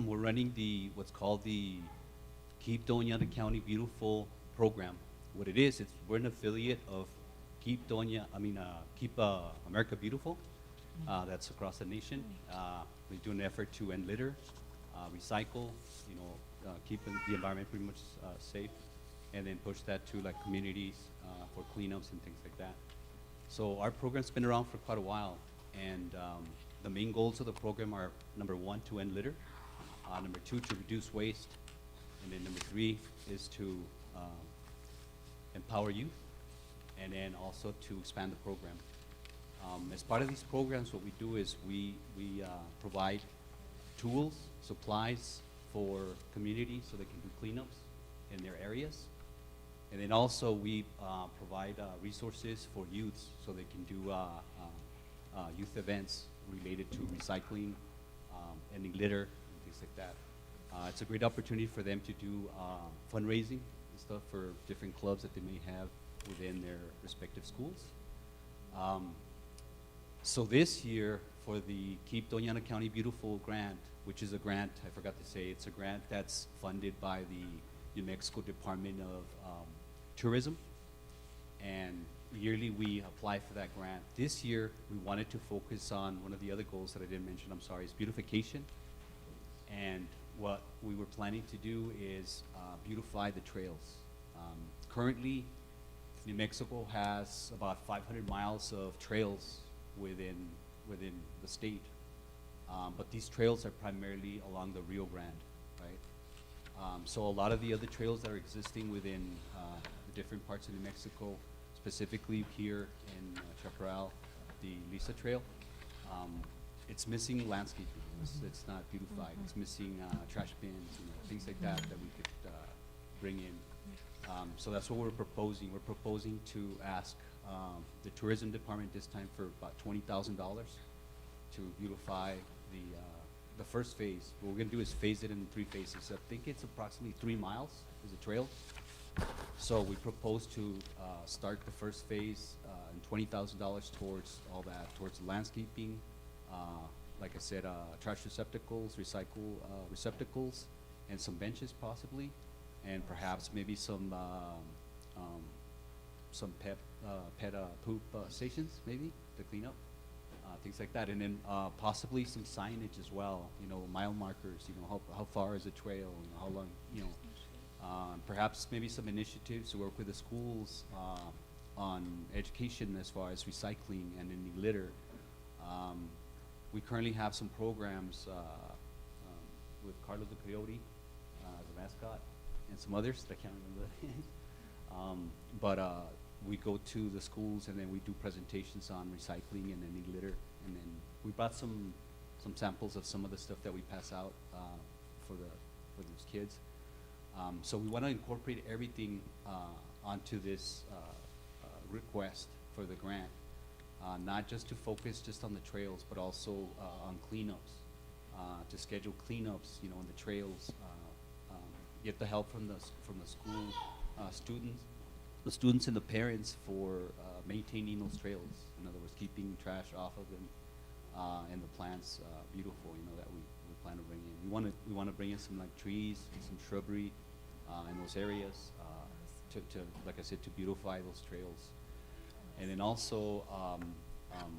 S9: running what's called the Keep Doña Ana County Beautiful program. What it is, we're an affiliate of Keep America Beautiful. That's across the nation. We do an effort to end litter, recycle, keep the environment pretty much safe, and then push that to like communities for cleanups and things like that. So our program's been around for quite a while, and the main goals of the program are number 1, to end litter, number 2, to reduce waste, and then number 3 is to empower youth, and then also to expand the program. As part of these programs, what we do is we provide tools, supplies for communities so they can do cleanups in their areas. And then also we provide resources for youths so they can do youth events related to recycling, ending litter, and things like that. It's a great opportunity for them to do fundraising and stuff for different clubs that they may have within their respective schools. So this year, for the Keep Doña Ana County Beautiful grant, which is a grant, I forgot to say, it's a grant that's funded by the New Mexico Department of Tourism, and yearly we apply for that grant. This year, we wanted to focus on one of the other goals that I didn't mention, I'm sorry, is beautification. And what we were planning to do is beautify the trails. Currently, New Mexico has about 500 miles of trails within the state, but these trails are primarily along the Rio Grande, right? So a lot of the other trails that are existing within the different parts of New Mexico, specifically here in Chaparral, the Lisa Trail, it's missing landscaping. It's not beautified. It's missing trash bins, things like that that we could bring in. So that's what we're proposing. We're proposing to ask the tourism department this time for about $20,000 to beautify the first phase. What we're gonna do is phase it in 3 phases. I think it's approximately 3 miles is a trail. So we propose to start the first phase and $20,000 towards all that, towards landscaping, like I said, trash receptacles, recycle receptacles, and some benches possibly, and perhaps maybe some pet poop stations maybe to clean up, things like that, and then possibly some signage as well. Mile markers. How far is the trail? How long? Perhaps maybe some initiatives to work with the schools on education as far as recycling and any litter. We currently have some programs with Carlos the Coyote as a mascot and some others that I can't remember. But we go to the schools and then we do presentations on recycling and any litter. And then we brought some samples of some of the stuff that we pass out for those kids. So we want to incorporate everything onto this request for the grant, not just to focus just on the trails, but also on cleanups, to schedule cleanups, you know, on the trails, get the help from the school the students and the parents for maintaining those trails. In other words, keeping trash off of them and the plants beautiful, you know, that we plan to bring in. We want to bring in some like trees and some shrubbery in those areas to like I said, to beautify those trails. And then also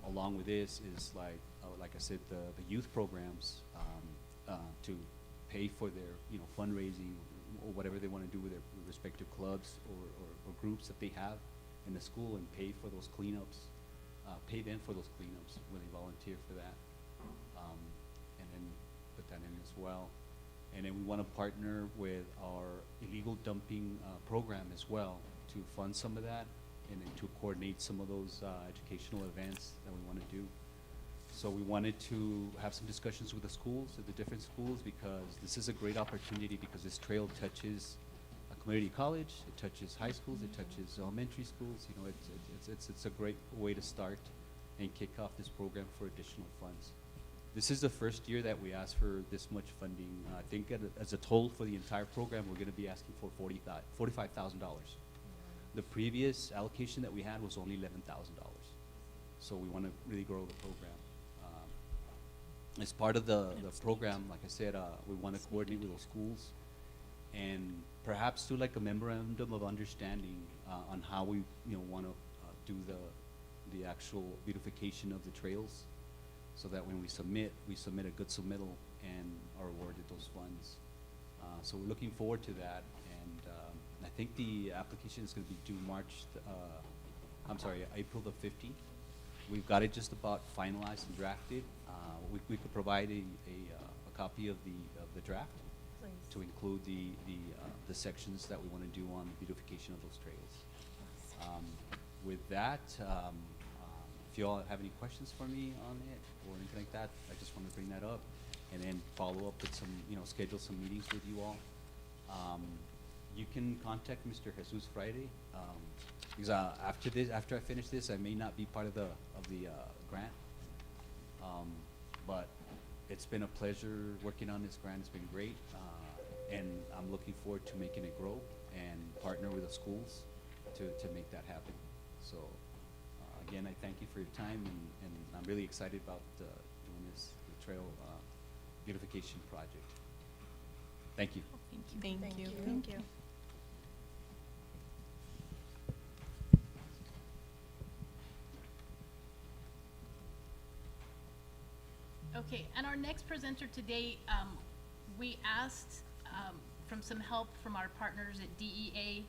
S9: along with this is like I said, the youth programs to pay for their, you know, fundraising or whatever they want to do with their respective clubs or groups that they have in the school, and pay for those cleanups, pay them for those cleanups when they volunteer for that, and then put that in as well. And then we want to partner with our illegal dumping program as well to fund some of that, and then to coordinate some of those educational events that we want to do. So we wanted to have some discussions with the schools, at the different schools, because this is a great opportunity, because this trail touches a community college, it touches high schools, it touches elementary schools. You know, it's a great way to start and kick off this program for additional funds. This is the first year that we asked for this much funding. I think as a total for the entire program, we're going to be asking for $45,000. The previous allocation that we had was only $11,000. So we want to really grow the program. As part of the program, like I said, we want to coordinate with those schools and perhaps do like a memorandum of understanding on how we, you know, want to do the actual beautification of the trails, so that when we submit a good submittal and are awarded those funds. So we're looking forward to that, and I think the application is going to be due April the 15th. We've got it just about finalized and drafted. We could provide a copy of the draft. Please. To include the sections that we want to do on the beautification of those trails. With that, if you all have any questions for me on it or anything like that, I just want to bring that up and then follow up with some, you know, schedule some meetings with you all. You can contact Mr. Jesus Friday, because after I finish this, I may not be part of the grant. But it's been a pleasure working on this grant. It's been great, and I'm looking forward to making it grow and partner with the schools to make that happen. So again, I thank you for your time, and I'm really excited about doing the trail beautification project. Thank you.
S1: Thank you.
S6: Thank you.
S1: Okay, and our next presenter today, we asked from some help from our partners at DEA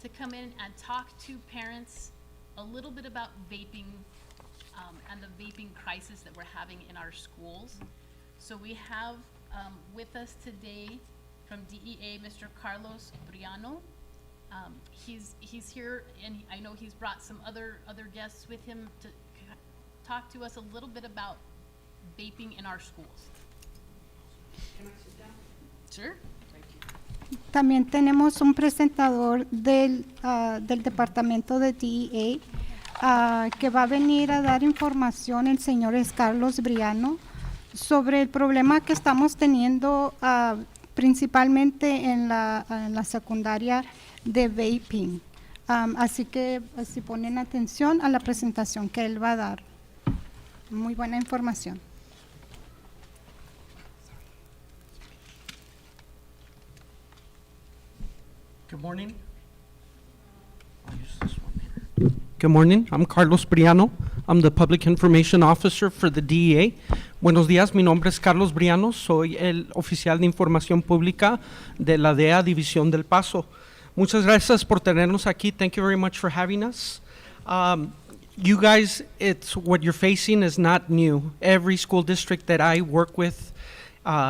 S1: to come in and talk to parents a little bit about vaping and the vaping crisis that we're having in our schools. So we have with us today from DEA, Mr. Carlos Briano. He's here, and I know he's brought some other guests with him to talk to us a little bit about vaping in our schools. Can I sit down? Sure.
S2: También tenemos un presentador del departamento de DEA que va a venir a dar información, el señor es Carlos Briano, sobre el problema que estamos teniendo principalmente en la secundaria de vaping. Así que si ponen atención a la presentación que él va a dar. Muy buena información.
S10: Good morning. I'll use this one here. Good morning. I'm Carlos Briano. I'm the Public Information Officer for the DEA. Buenos días, mi nombre es Carlos Briano, soy el oficial de información pública de la DEA División del Paso. Muchas gracias por tenernos aquí. Thank you very much for having us. You guys, it's what you're facing is not new. Every school district that I work with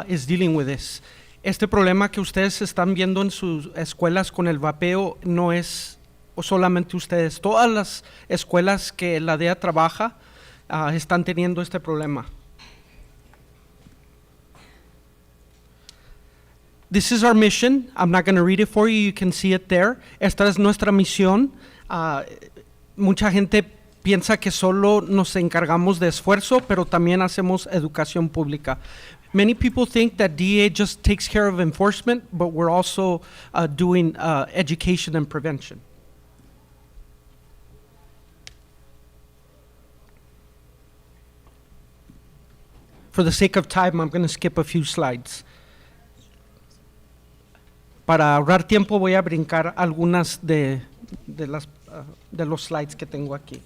S10: is dealing with this. Este problema que ustedes están viendo en sus escuelas con el vapeo no es solamente ustedes. Todas las escuelas que la DEA trabaja están teniendo este problema. This is our mission. I'm not going to read it for you. You can see it there. Esta es nuestra misión. Mucha gente piensa que solo nos encargamos de esfuerzo, pero también hacemos educación pública. Many people think that DEA just takes care of enforcement, but we're also doing education and prevention. For the sake of time, I'm going to skip a few slides. Para ahorrar tiempo voy a brincar algunas de los slides que tengo aquí.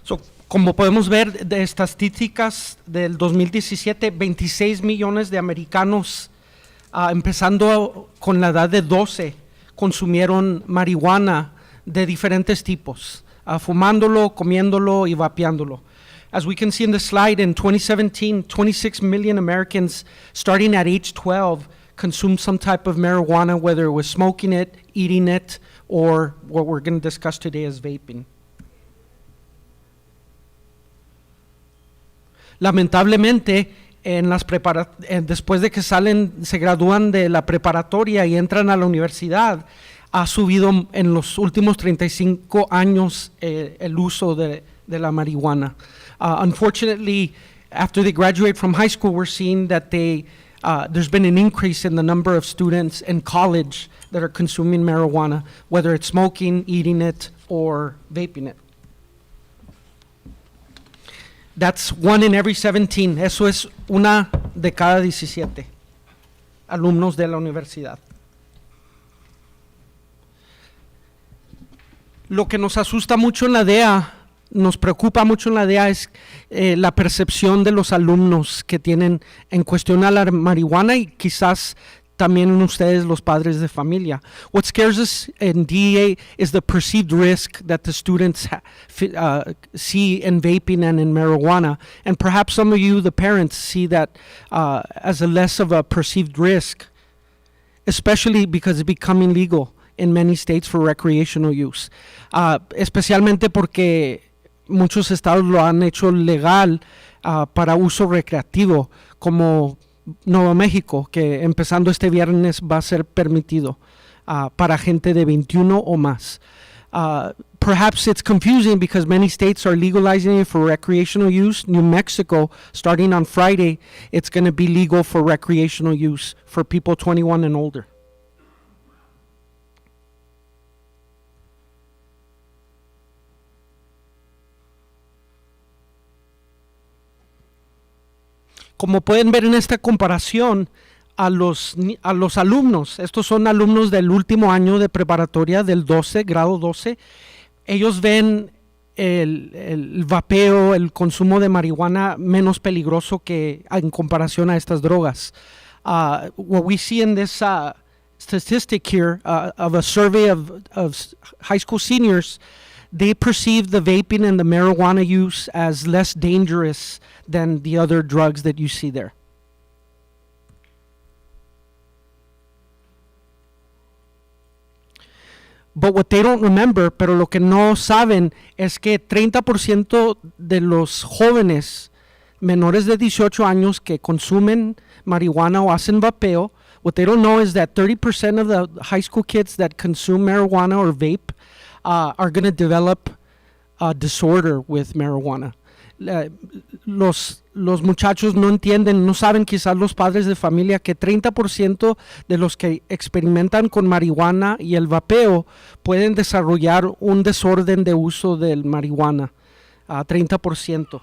S10: So, como podemos ver de estadísticas del 2017, 26 millones de americanos, empezando con la edad de 12, consumieron marihuana de diferentes tipos, fumándolo, comiéndolo y vapeándolo. As we can see in the slide, in 2017, 26 million Americans starting at age 12 consumed some type of marijuana, whether it was smoking it, eating it, or what we're going to discuss today is vaping. Lamentablemente, después de que se gradúan de la preparatoria y entran a la universidad, ha subido en los últimos 35 años el uso de la marihuana. Unfortunately, after they graduate from high school, we're seeing that there's been an increase in the number of students in college that are consuming marijuana, whether it's smoking, eating it, or vaping it. That's 1 in every 17. Eso es una de cada 17 alumnos de la universidad. Lo que nos asusta mucho en la DEA, nos preocupa mucho en la DEA es la percepción de los alumnos que tienen en cuestión a la marihuana y quizás también en ustedes los padres de familia. What scares us in DEA is the perceived risk that the students see in vaping and in marijuana. And perhaps some of you, the parents, see that as a less of a perceived risk, especially because it's becoming legal in many states for recreational use. Especialmente porque muchos estados lo han hecho legal para uso recreativo, como Nuevo México, que empezando este viernes va a ser permitido para gente de 21 o más. Perhaps it's confusing because many states are legalizing it for recreational use. New Mexico, starting on Friday, it's going to be legal for recreational use for people 21 and older. Como pueden ver en esta comparación, a los alumnos, estos son alumnos del último año de preparatoria, del grado 12, ellos ven el vapeo, el consumo de marihuana menos peligroso que en comparación a estas drogas. What we see in this statistic here of a survey of high school seniors, they perceive the vaping and the marijuana use as less dangerous than the other drugs that you see there. But what they don't remember, pero lo que no saben es que 30% de los jóvenes menores de 18 años que consumen marihuana o hacen vapeo, what they don't know is that 30% of the high school kids that consume marijuana or vape are going to develop a disorder with marijuana. Los muchachos no entienden, no saben quizás los padres de familia que 30% de los que experimentan con marihuana y el vapeo pueden desarrollar un desorden de uso del marihuana, 30%.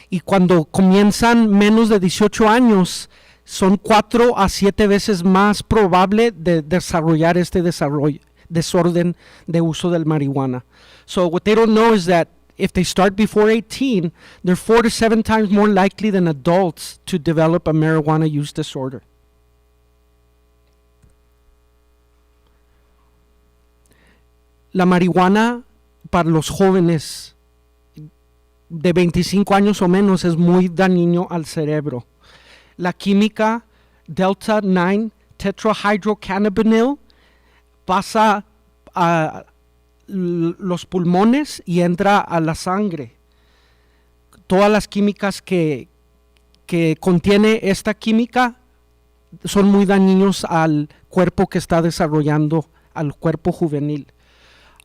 S10: Y cuando comienzan menos de 18 años, son 4 a 7 veces más probable de desarrollar este desorden de uso del marihuana. So what they don't know is that if they start before 18, they're 4 to 7 times more likely than adults to develop a marijuana use disorder. La marihuana para los jóvenes de 25 años o menos es muy dañino al cerebro. La química delta 9 tetrahydrocannabinol pasa a los pulmones y entra a la sangre. Todas las químicas que contiene esta química son muy dañinos al cuerpo que está desarrollando, al cuerpo juvenil.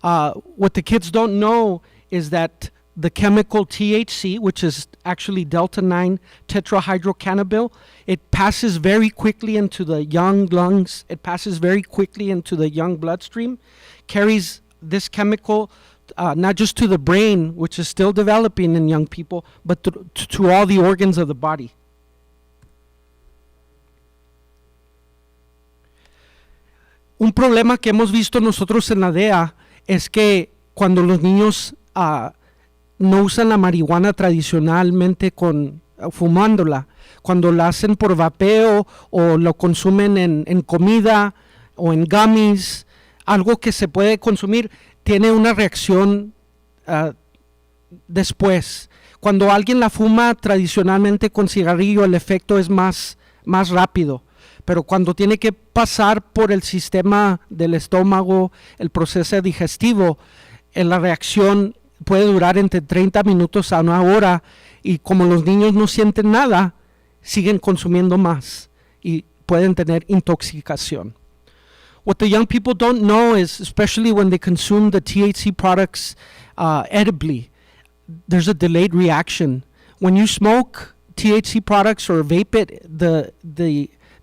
S10: What the kids don't know is that the chemical THC, which is actually delta 9 tetrahydrocannabinol, it passes very quickly into the young lungs, it passes very quickly into the young bloodstream, carries this chemical not just to the brain, which is still developing in young people, but to all the organs of the body. Un problema que hemos visto nosotros en la DEA es que cuando los niños no usan la marihuana tradicionalmente fumándola, cuando la hacen por vapeo o lo consumen en comida o en gummies, algo que se puede consumir, tiene una reacción después. Cuando alguien la fuma tradicionalmente con cigarrillo, el efecto es más rápido. Pero cuando tiene que pasar por el sistema del estómago, el proceso digestivo, la reacción puede durar entre 30 minutos a 1 hora, y como los niños no sienten nada, siguen consumiendo más y pueden tener intoxicación. What the young people don't know is, especially when they consume the THC products edibly, there's a delayed reaction. When you smoke THC products or vape it, the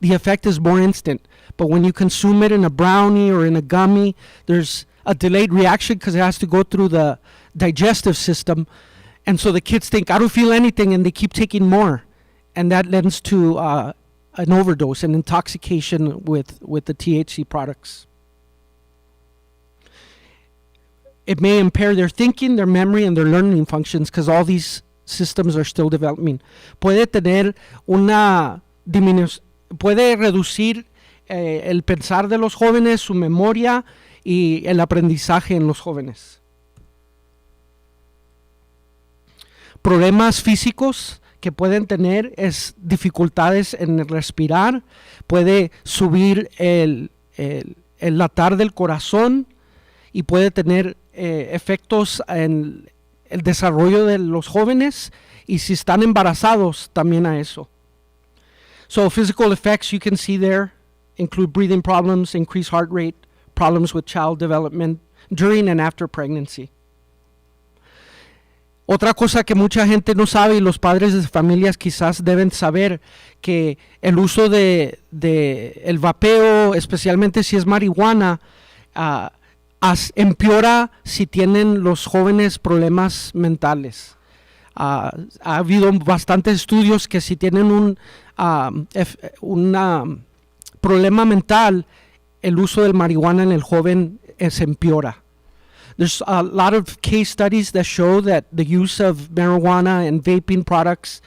S10: effect is more instant. But when you consume it in a brownie or in a gummy, there's a delayed reaction because it has to go through the digestive system. And so the kids think, I don't feel anything, and they keep taking more. And that lends to an overdose, an intoxication with the THC products. It may impair their thinking, their memory, and their learning functions because all these systems are still developing. Puede tener puede reducir el pensar de los jóvenes, su memoria y el aprendizaje en los jóvenes. Problemas físicos que pueden tener es dificultades en respirar, puede subir el latar del corazón y puede tener efectos en el desarrollo de los jóvenes, y si están embarazados también a eso. So physical effects you can see there include breathing problems, increased heart rate, problems with child development during and after pregnancy. Otra cosa que mucha gente no sabe, y los padres de familias quizás deben saber, que el uso de el vapeo, especialmente si es marihuana, empeora si tienen los jóvenes problemas mentales. Ha habido bastantes estudios que si tienen un problema mental, el uso del marihuana en el joven se empeora. There's a lot of case studies that show that the use of marijuana and vaping products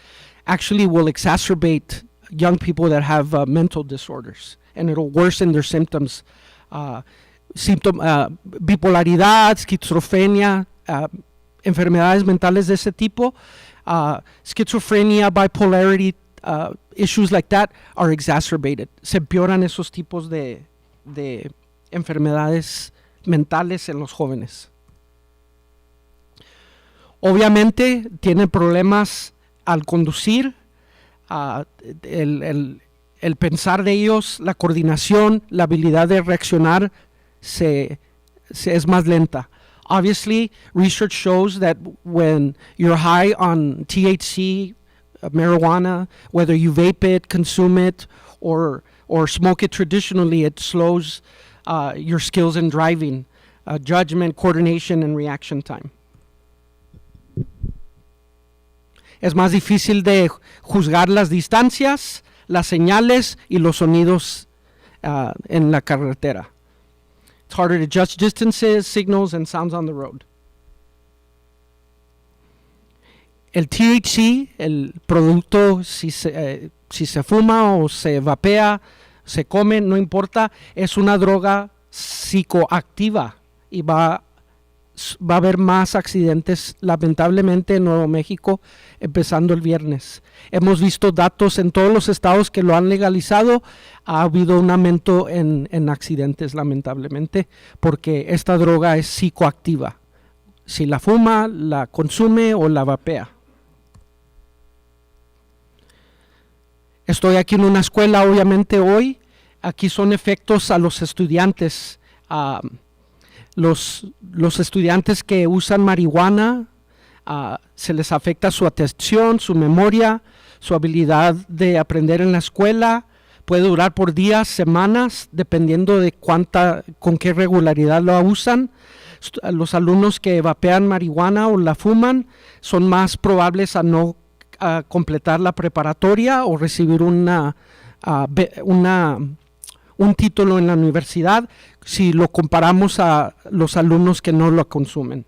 S10: actually will exacerbate young people that have mental disorders, and it'll worsen their symptoms. Bipolaridad, esquizofrenia, enfermedades mentales de ese tipo, schizophrenia, bipolarity, issues like that are exacerbated. Se empeoran esos tipos de enfermedades mentales en los jóvenes. Obviamente tienen problemas al conducir, el pensar de ellos, la coordinación, la habilidad de reaccionar es más lenta. Obviously, research shows that when you're high on THC, marijuana, whether you vape it, consume it, or smoke it traditionally, it slows your skills in driving, judgment, coordination, and reaction time. Es más difícil de juzgar las distancias, las señales y los sonidos en la carretera. It's harder to judge distances, signals, and sounds on the road. El THC, el producto, si se fuma o se vapea, se come, no importa, es una droga psicoactiva y va a haber más accidentes, lamentablemente, en Nuevo México, empezando el viernes. Hemos visto datos en todos los estados que lo han legalizado. Ha habido un aumento en accidentes, lamentablemente, porque esta droga es psicoactiva. Si la fuma, la consume o la vapea. Estoy aquí en una escuela, obviamente, hoy. Aquí son efectos a los estudiantes. Los estudiantes que usan marihuana, se les afecta su atención, su memoria, su habilidad de aprender en la escuela. Puede durar por días, semanas, dependiendo de con qué regularidad lo usan. Los alumnos que vapean marihuana o la fuman son más probables a no completar la preparatoria o recibir un título en la universidad si lo comparamos a los alumnos que no lo consumen.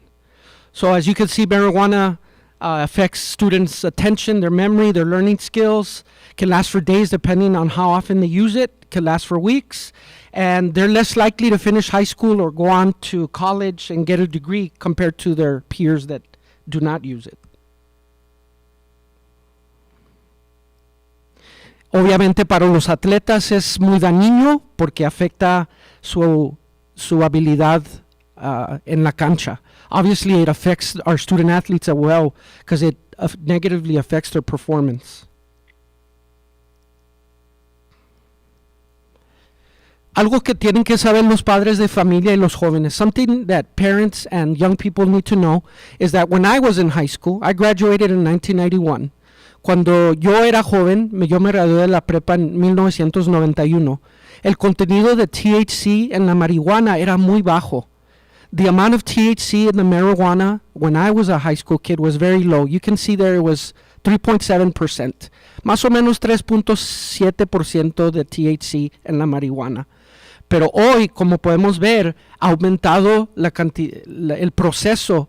S10: So as you can see, marijuana affects students' attention, their memory, their learning skills. Can last for days depending on how often they use it. Can last for weeks. And they're less likely to finish high school or go on to college and get a degree compared to their peers that do not use it. Obviamente para los atletas es muy dañino porque afecta su habilidad en la cancha. Obviously it affects our student athletes as well because it negatively affects their performance. Algo que tienen que saber los padres de familia y los jóvenes, something that parents and young people need to know, is that when I was in high school, I graduated in 1991. Cuando yo era joven, yo me gradué de la prepa en 1991, el contenido de THC en la marihuana era muy bajo. The amount of THC in the marijuana when I was a high school kid was very low. You can see there it was 3.7%, más o menos 3.7% de THC en la marihuana. Pero hoy, como podemos ver, ha aumentado el proceso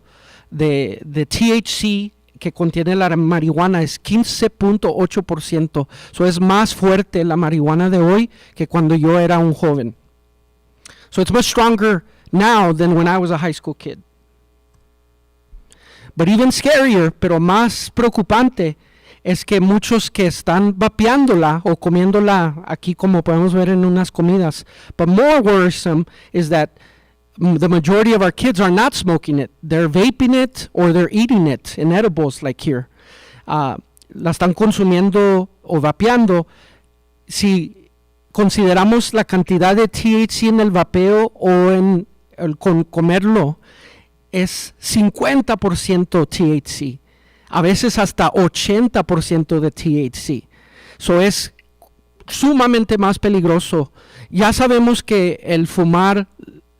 S10: de THC que contiene la marihuana es 15.8%. So es más fuerte la marihuana de hoy que cuando yo era un joven. So it's much stronger now than when I was a high school kid. But even scarier, pero más preocupante, es que muchos que están vapeándola o comiéndola aquí como podemos ver en unas comidas. But more worrisome is that the majority of our kids are not smoking it. They're vaping it or they're eating it in edibles like here. La están consumiendo o vapeando. Si consideramos la cantidad de THC en el vapeo o en comerlo, es 50% THC. A veces hasta 80% de THC. So es sumamente más peligroso. Ya sabemos que el fumar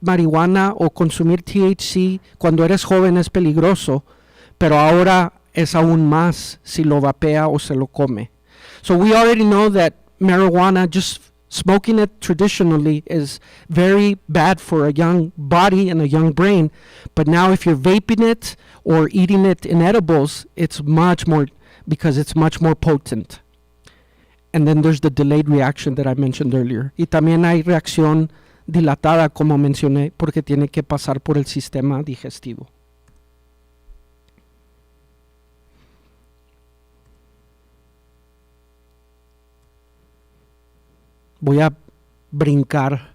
S10: marihuana o consumir THC cuando eres joven es peligroso, pero ahora es aún más si lo vapea o se lo come. So we already know that marijuana, just smoking it traditionally, is very bad for a young body and a young brain, but now if you're vaping it or eating it in edibles, it's much more, because it's much more potent. And then there's the delayed reaction that I mentioned earlier. Y también hay reacción dilatada, como mencioné, porque tiene que pasar por el sistema digestivo. Voy a brincar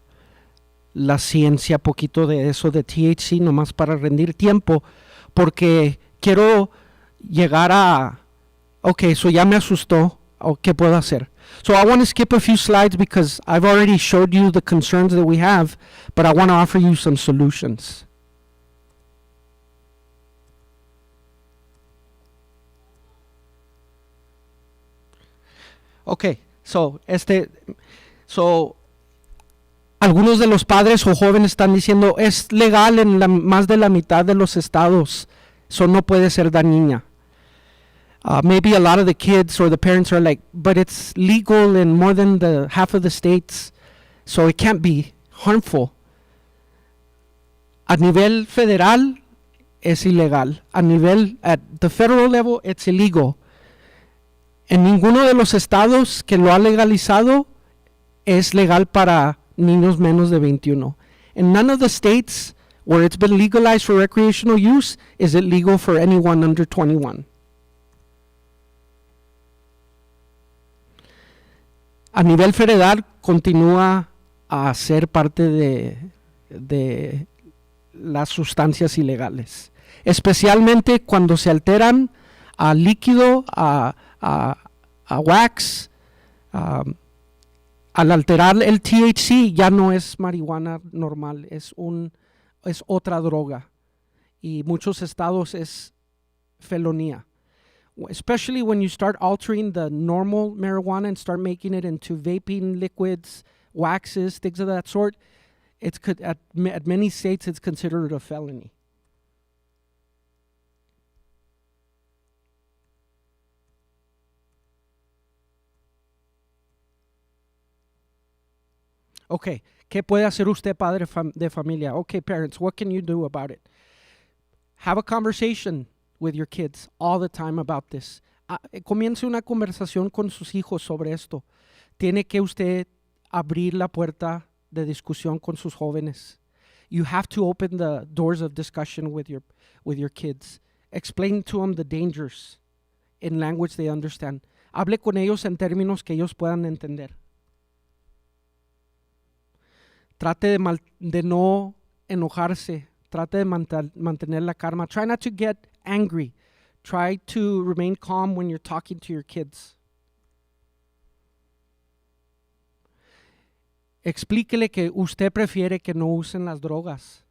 S10: la ciencia poquito de eso de THC, nomás para rendir tiempo, porque quiero llegar a, eso ya me asustó, ¿qué puedo hacer? So I want to skip a few slides because I've already showed you the concerns that we have, but I want to offer you some solutions. Algunos de los padres o jóvenes están diciendo, es legal en más de la mitad de los estados, eso no puede ser dañina. Maybe a lot of the kids or the parents are like, but it's legal in more than the half of the states, so it can't be harmful. A nivel federal, es ilegal. At the federal level, it's illegal. En ninguno de los estados que lo ha legalizado es legal para niños menos de 21. In none of the states where it's been legalized for recreational use is it legal for anyone under 21. A nivel federal continúa a ser parte de las sustancias ilegales, especialmente cuando se alteran a líquido, a wax. Al alterar el THC ya no es marihuana normal, es otra droga, y muchos estados es felonía. Especially when you start altering the normal marijuana and start making it into vaping liquids, waxes, things of that sort, at many states it's considered a felony. Okay, ¿qué puede hacer usted, padre de familia? Okay, parents, what can you do about it? Have a conversation with your kids all the time about this. Comience una conversación con sus hijos sobre esto. Tiene que usted abrir la puerta de discusión con sus jóvenes. You have to open the doors of discussion with your kids. Explain to them the dangers in language they understand. Hable con ellos en términos que ellos puedan entender. Trate de no enojarse. Trate de mantener la calma. Try not to get angry. Try to remain calm when you're talking to your kids. Explíquele que usted prefiere que no usen las drogas.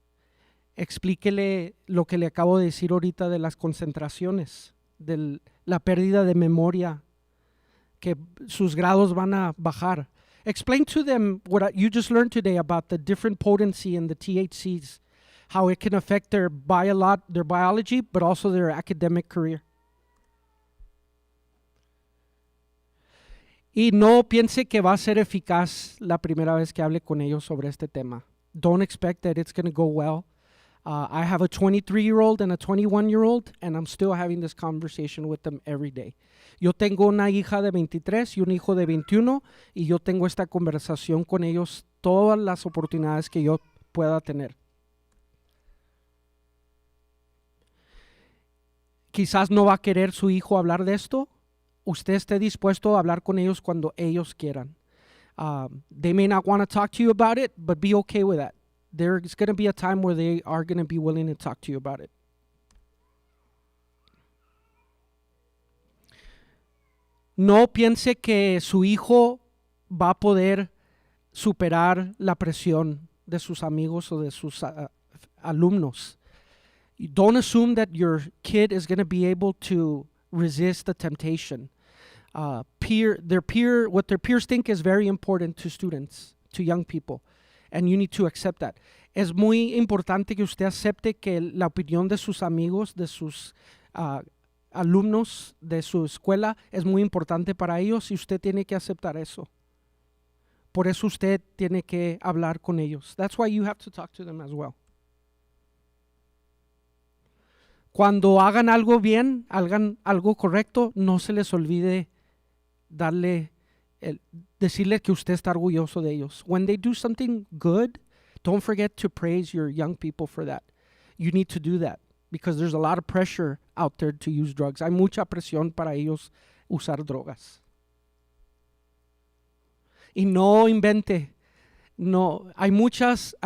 S10: Explíquele lo que le acabo de decir ahorita de las concentraciones, de la pérdida de memoria, que sus grados van a bajar. Explain to them what you just learned today about the different potency in the THCs, how it can affect their biology, but also their academic career. Y no piense que va a ser eficaz la primera vez que hable con ellos sobre este tema. Don't expect that it's going to go well. I have a 23-year-old and a 21-year-old, and I'm still having this conversation with them every day. Yo tengo una hija de 23 y un hijo de 21, y yo tengo esta conversación con ellos todas las oportunidades que yo pueda tener. Quizás no va a querer su hijo hablar de esto. Usted esté dispuesto a hablar con ellos cuando ellos quieran. They may not want to talk to you about it, but be okay with that. There's going to be a time where they are going to be willing to talk to you about it. No piense que su hijo va a poder superar la presión de sus amigos o de sus alumnos. Don't assume that your kid is going to be able to resist the temptation. What their peers think is very important to students, to young people, and you need to accept that. Es muy importante que usted acepte que la opinión de sus amigos, de sus alumnos, de su escuela, es muy importante para ellos, y usted tiene que aceptar eso. Por eso usted tiene que hablar con ellos. That's why you have to talk to them as well. Cuando hagan algo bien, hagan algo correcto, no se les olvide decirle que usted está orgulloso de ellos. When they do something good, don't forget to praise your young people for that. You need to do that because there's a lot of pressure out there to use drugs. Hay mucha presión para ellos usar drogas. Y no invente. No, hay muchos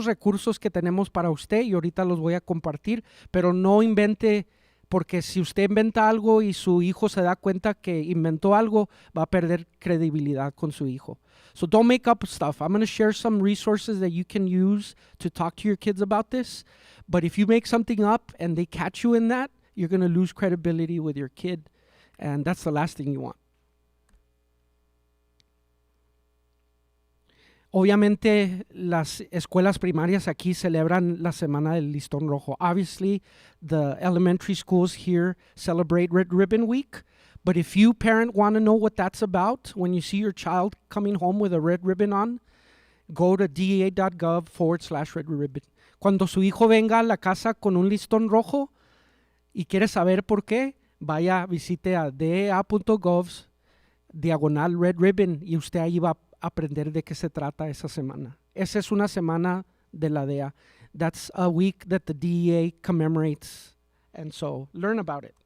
S10: recursos que tenemos para usted y ahorita los voy a compartir, pero no invente, porque si usted inventa algo y su hijo se da cuenta que inventó algo, va a perder credibilidad con su hijo. So don't make up stuff. I'm going to share some resources that you can use to talk to your kids about this, but if you make something up and they catch you in that, you're going to lose credibility with your kid, and that's the last thing you want. Obviamente las escuelas primarias aquí celebran la Semana del Listón Rojo. Obviously, the elementary schools here celebrate Red Ribbon Week. But if you, parent, want to know what that's about, when you see your child coming home with a red ribbon on, go to dea.gov/red ribbon. Cuando su hijo venga a la casa con un listón rojo y quiere saber por qué, vaya, visite a dea.gov/red ribbon y usted ahí va a aprender de qué se trata esa semana. Esa es una semana de la DEA. That's a week that the DEA commemorates. And so, learn about it.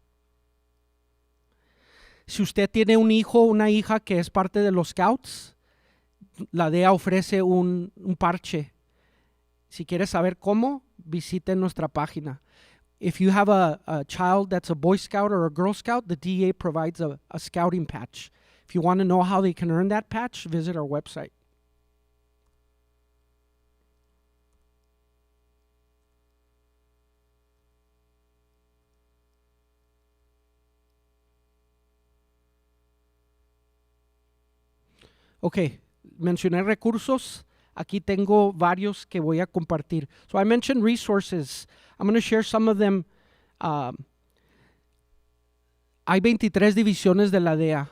S10: Si usted tiene un hijo o una hija que es parte de los Scouts, la DEA ofrece un parche. Si quiere saber cómo, visite nuestra página. If you have a child that's a Boy Scout or a Girl Scout, the DEA provides a scouting patch. If you want to know how they can earn that patch, visit our website. Ok, mencioné recursos. Aquí tengo varios que voy a compartir. So I mentioned resources. I'm going to share some of them. Hay 23 divisiones de la DEA.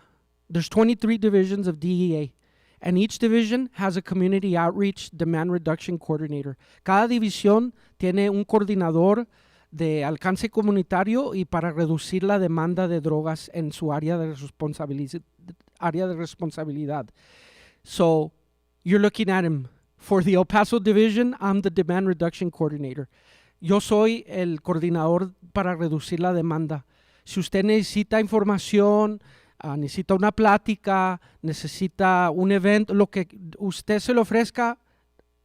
S10: There's 23 divisions of DEA, and each division has a community outreach demand reduction coordinator. Cada división tiene un coordinador de alcance comunitario y para reducir la demanda de drogas en su área de responsabilidad. So you're looking at him. For the El Paso division, I'm the demand reduction coordinator. Yo soy el coordinador para reducir la demanda. Si usted necesita información, necesita una plática, necesita un evento, lo que usted se le ofrezca,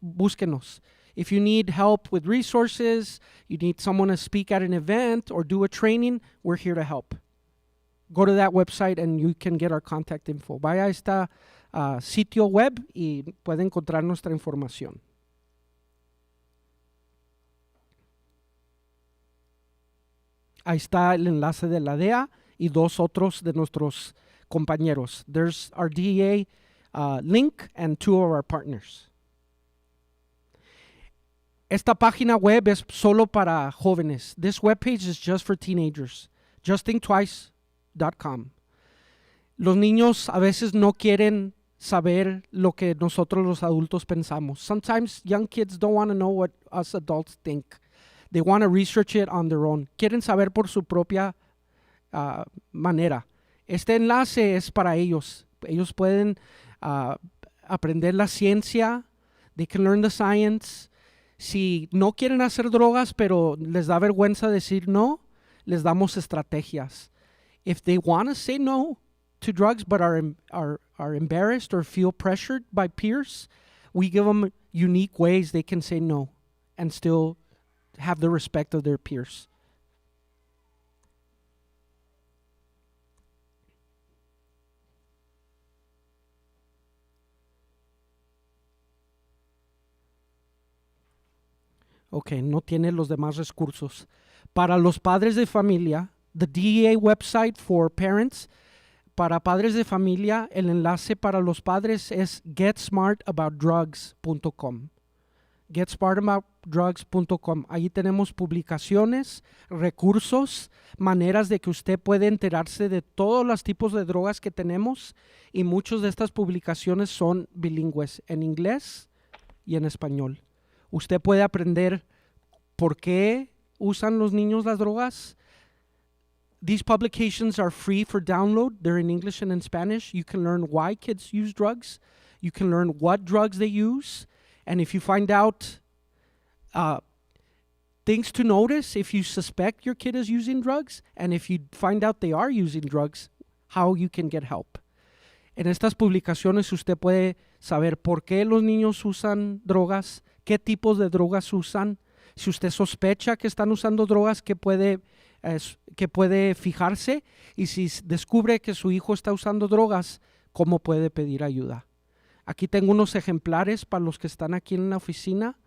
S10: búsquenos. If you need help with resources, you need someone to speak at an event or do a training, we're here to help. Go to that website and you can get our contact info. Vaya a esta sitio web y puede encontrar nuestra información. Ahí está el enlace de la DEA y dos otros de nuestros compañeros. There's our DEA link and two of our partners. Esta página web es solo para jóvenes. This webpage is just for teenagers. JustThinkTwice.com. Los niños a veces no quieren saber lo que nosotros los adultos pensamos. Sometimes young kids don't want to know what us adults think. They want to research it on their own. Quieren saber por su propia manera. Este enlace es para ellos. Ellos pueden aprender la ciencia. They can learn the science. Si no quieren hacer drogas, pero les da vergüenza decir no, les damos estrategias. If they want to say no to drugs but are embarrassed or feel pressured by peers, we give them unique ways they can say no and still have the respect of their peers. Ok, no tiene los demás recursos. Para los padres de familia, the DEA website for parents, para padres de familia, el enlace para los padres es getsmartaboutdrugs.com. getsmartaboutdrugs.com. Ahí tenemos publicaciones, recursos, maneras de que usted puede enterarse de todos los tipos de drogas que tenemos y muchas de estas publicaciones son bilingües, en inglés y en español. Usted puede aprender por qué usan los niños las drogas. These publications are free for download. They're in English and in Spanish. You can learn why kids use drugs. You can learn what drugs they use. And if you find out things to notice, if you suspect your kid is using drugs, and if you find out they are using drugs, how you can get help. En estas publicaciones usted puede saber por qué los niños usan drogas, qué tipos de drogas usan. Si usted sospecha que están usando drogas, que puede fijarse, y si descubre que su hijo está usando drogas, cómo puede pedir ayuda. Aquí tengo unos ejemplares para los que están aquí en la oficina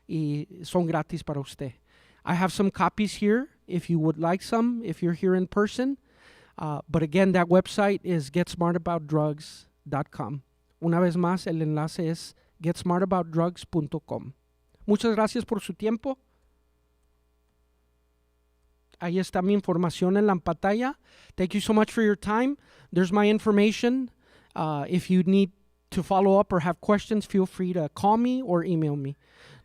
S10: y son gratis para usted. I have some copies here if you would like some, if you're here in person. But again, that website is getsmartaboutdrugs.com. Una vez más, el enlace es getsmartaboutdrugs.com. Muchas gracias por su tiempo. Ahí está mi información en la pantalla. Thank you so much for your time. There's my information. If you need to follow up or have questions, feel free to call me or email me.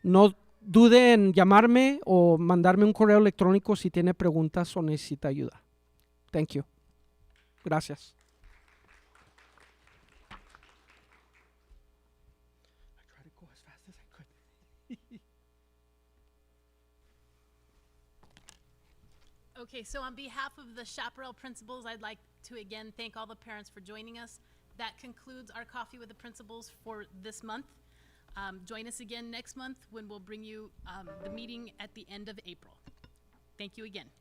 S10: No dude en llamarme o mandarme un correo electrónico si tiene preguntas o necesita ayuda. Thank you. Gracias. I tried to go as fast as I could.
S1: Okay, so on behalf of the Chaparral principals, I'd like to again thank all the parents for joining us. That concludes our Coffee with the Principals for this month. Join us again next month when we'll bring you the meeting at the end of April. Thank you again.